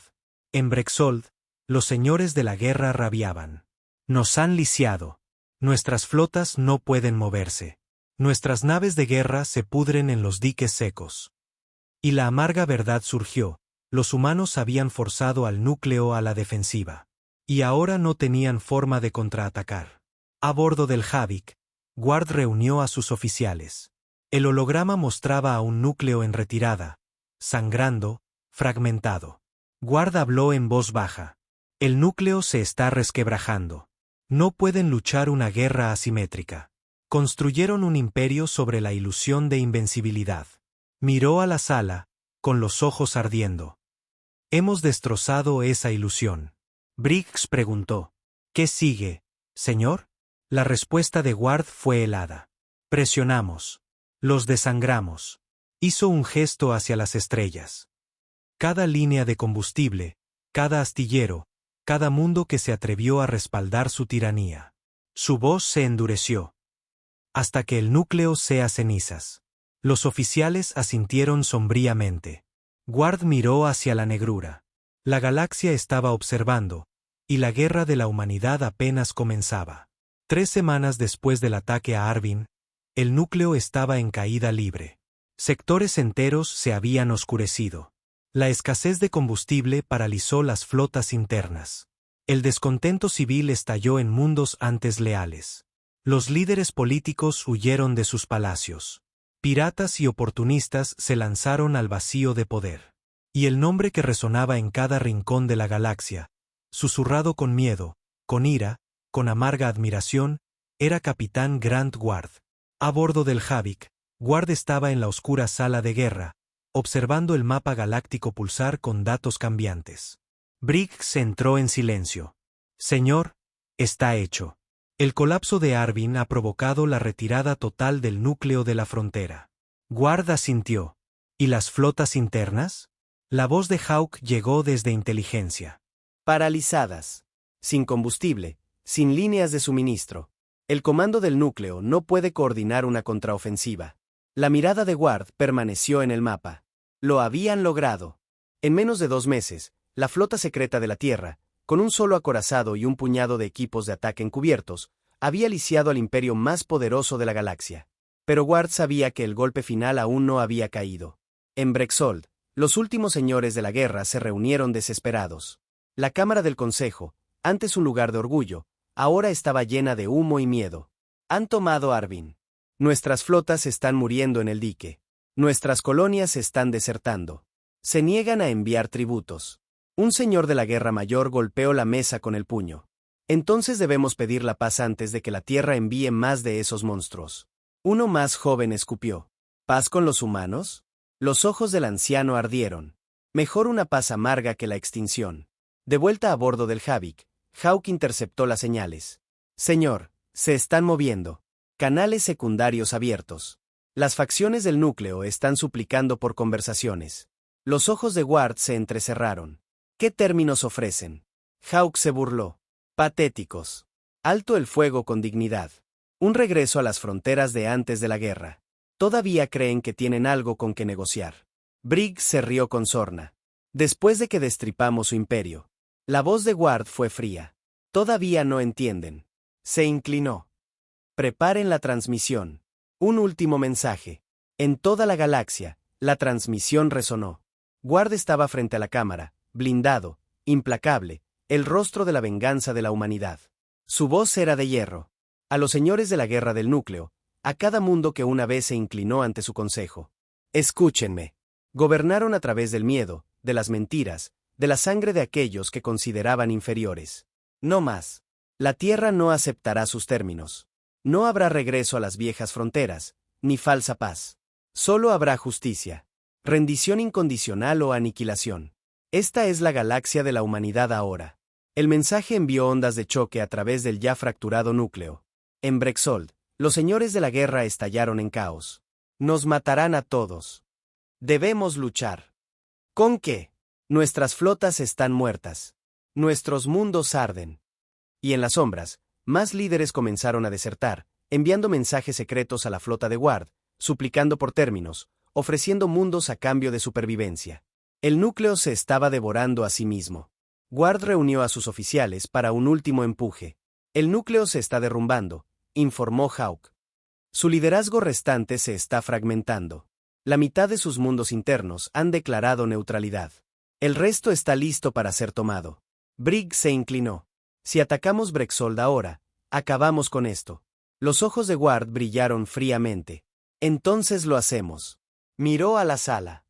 [SPEAKER 1] En Brexold, los señores de la guerra rabiaban. Nos han lisiado. Nuestras flotas no pueden moverse. Nuestras naves de guerra se pudren en los diques secos. Y la amarga verdad surgió: los humanos habían forzado al núcleo a la defensiva. Y ahora no tenían forma de contraatacar. A bordo del Havik, Ward reunió a sus oficiales. El holograma mostraba a un núcleo en retirada, sangrando, fragmentado. Ward habló en voz baja. El núcleo se está resquebrajando. No pueden luchar una guerra asimétrica. Construyeron un imperio sobre la ilusión de invencibilidad. Miró a la sala, con los ojos ardiendo. Hemos destrozado esa ilusión. Briggs preguntó. ¿Qué sigue, señor? La respuesta de Ward fue helada. Presionamos. Los desangramos. Hizo un gesto hacia las estrellas. Cada línea de combustible, cada astillero, cada mundo que se atrevió a respaldar su tiranía. Su voz se endureció. Hasta que el núcleo sea cenizas. Los oficiales asintieron sombríamente. Ward miró hacia la negrura. La galaxia estaba observando, y la guerra de la humanidad apenas comenzaba. 3 semanas después del ataque a Arvin, el núcleo estaba en caída libre. Sectores enteros se habían oscurecido. La escasez de combustible paralizó las flotas internas. El descontento civil estalló en mundos antes leales. Los líderes políticos huyeron de sus palacios. Piratas y oportunistas se lanzaron al vacío de poder. Y el nombre que resonaba en cada rincón de la galaxia, susurrado con miedo, con ira, con amarga admiración, era Capitán Grant Ward. A bordo del Havik, Ward estaba en la oscura sala de guerra, observando el mapa galáctico pulsar con datos cambiantes. Briggs entró en silencio. Señor, está hecho. El colapso de Arvin ha provocado la retirada total del núcleo de la frontera. Ward asintió. ¿Y las flotas internas? La voz de Hawk llegó desde inteligencia.
[SPEAKER 2] Paralizadas. Sin combustible. Sin líneas de suministro. El comando del núcleo no puede coordinar una contraofensiva. La mirada de Ward permaneció en el mapa. Lo habían logrado. En menos de 2 meses, la flota secreta de la Tierra, con un solo acorazado y un puñado de equipos de ataque encubiertos, había lisiado al imperio más poderoso de la galaxia. Pero Ward sabía que el golpe final aún no había caído. En Brexold, los últimos señores de la guerra se reunieron desesperados. La Cámara del Consejo, antes un lugar de orgullo, ahora estaba llena de humo y miedo. Han tomado Arvin. Nuestras flotas están muriendo en el dique. Nuestras colonias están desertando. Se niegan a enviar tributos. Un señor de la Guerra Mayor golpeó la mesa con el puño. Entonces debemos pedir la paz antes de que la Tierra envíe más de esos monstruos. Uno más joven escupió. ¿Paz con los humanos? Los ojos del anciano ardieron. Mejor una paz amarga que la extinción. De vuelta a bordo del Havik, Hawk interceptó las señales. Señor, se están moviendo. Canales secundarios abiertos. Las facciones del núcleo están suplicando por conversaciones. Los ojos de Ward se entrecerraron. ¿Qué términos ofrecen? Hawk se burló. Patéticos. Alto el fuego con dignidad. Un regreso a las fronteras de antes de la guerra. Todavía creen que tienen algo con que negociar. Briggs se rió con sorna. Después de que destripamos su imperio. La voz de Ward fue fría. Todavía no entienden. Se inclinó. Preparen la transmisión. Un último mensaje. En toda la galaxia, la transmisión resonó. Ward estaba frente a la cámara, blindado, implacable, el rostro de la venganza de la humanidad. Su voz era de hierro. A los señores de la guerra del núcleo, a cada mundo que una vez se inclinó ante su consejo. Escúchenme. Gobernaron a través del miedo, de las mentiras, de la sangre de aquellos que consideraban inferiores. No más. La Tierra no aceptará sus términos. No habrá regreso a las viejas fronteras, ni falsa paz. Solo habrá justicia. Rendición incondicional o aniquilación. Esta es la galaxia de la humanidad ahora. El mensaje envió ondas de choque a través del ya fracturado núcleo. En Brexold, los señores de la guerra estallaron en caos. Nos matarán a todos. Debemos luchar. ¿Con qué? Nuestras flotas están muertas. Nuestros mundos arden. Y en las sombras, más líderes comenzaron a desertar, enviando mensajes secretos a la flota de Ward, suplicando por términos, ofreciendo mundos a cambio de supervivencia. El núcleo se estaba devorando a sí mismo. Ward reunió a sus oficiales para un último empuje. El núcleo se está derrumbando, informó Hawk. Su liderazgo restante se está fragmentando. La mitad de sus mundos internos han declarado neutralidad. El resto está listo para ser tomado. Briggs se inclinó. Si atacamos Brexold ahora, acabamos con esto. Los ojos de Ward brillaron fríamente. Entonces lo hacemos. Miró a la sala.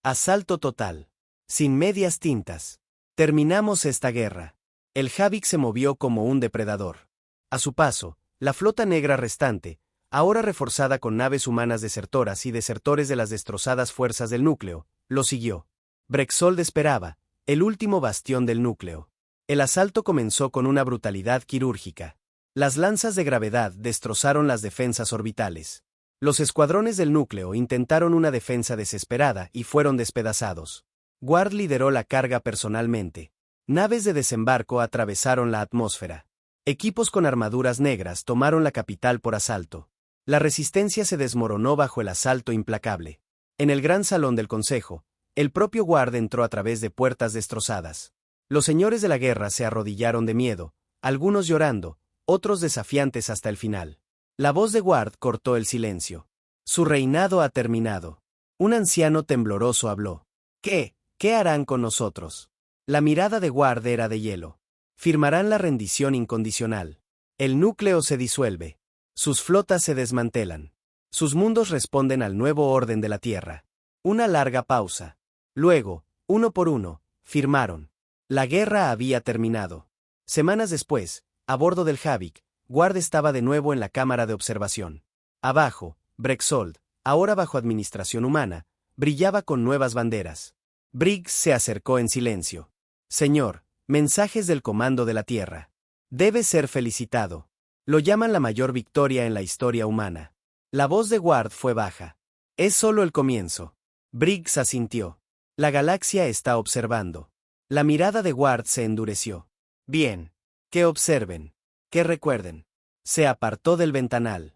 [SPEAKER 2] Asalto total. Sin medias tintas. Terminamos esta guerra. El Havik se movió como un depredador. A su paso, la flota negra restante, ahora reforzada con naves humanas desertoras y desertores de las destrozadas fuerzas del núcleo, lo siguió. Brexold esperaba, el último bastión del núcleo. El asalto comenzó con una brutalidad quirúrgica. Las lanzas de gravedad destrozaron las defensas orbitales. Los escuadrones del núcleo intentaron una defensa desesperada y fueron despedazados. Ward lideró la carga personalmente. Naves de desembarco atravesaron la atmósfera. Equipos con armaduras negras tomaron la capital por asalto. La resistencia se desmoronó bajo el asalto implacable. En el gran salón del consejo, el propio Ward entró a través de puertas destrozadas. Los señores de la guerra se arrodillaron de miedo, algunos llorando, otros desafiantes hasta el final. La voz de Ward cortó el silencio. Su reinado ha terminado. Un anciano tembloroso habló. ¿Qué? ¿Qué harán con nosotros? La mirada de Ward era de hielo. Firmarán la rendición incondicional. El núcleo se disuelve. Sus flotas se desmantelan. Sus mundos responden al nuevo orden de la Tierra. Una larga pausa. Luego, uno por uno, firmaron. La guerra había terminado. Semanas después, a bordo del Havik, Ward estaba de nuevo en la cámara de observación. Abajo, Brexold, ahora bajo administración humana, brillaba con nuevas banderas. Briggs se acercó en silencio. Señor, mensajes del Comando de la Tierra. Debe ser felicitado. Lo llaman la mayor victoria en la historia humana. La voz de Ward fue baja. Es solo el comienzo. Briggs asintió. La galaxia está observando. La mirada de Ward se endureció. Bien. Que observen. Que recuerden. Se apartó del ventanal.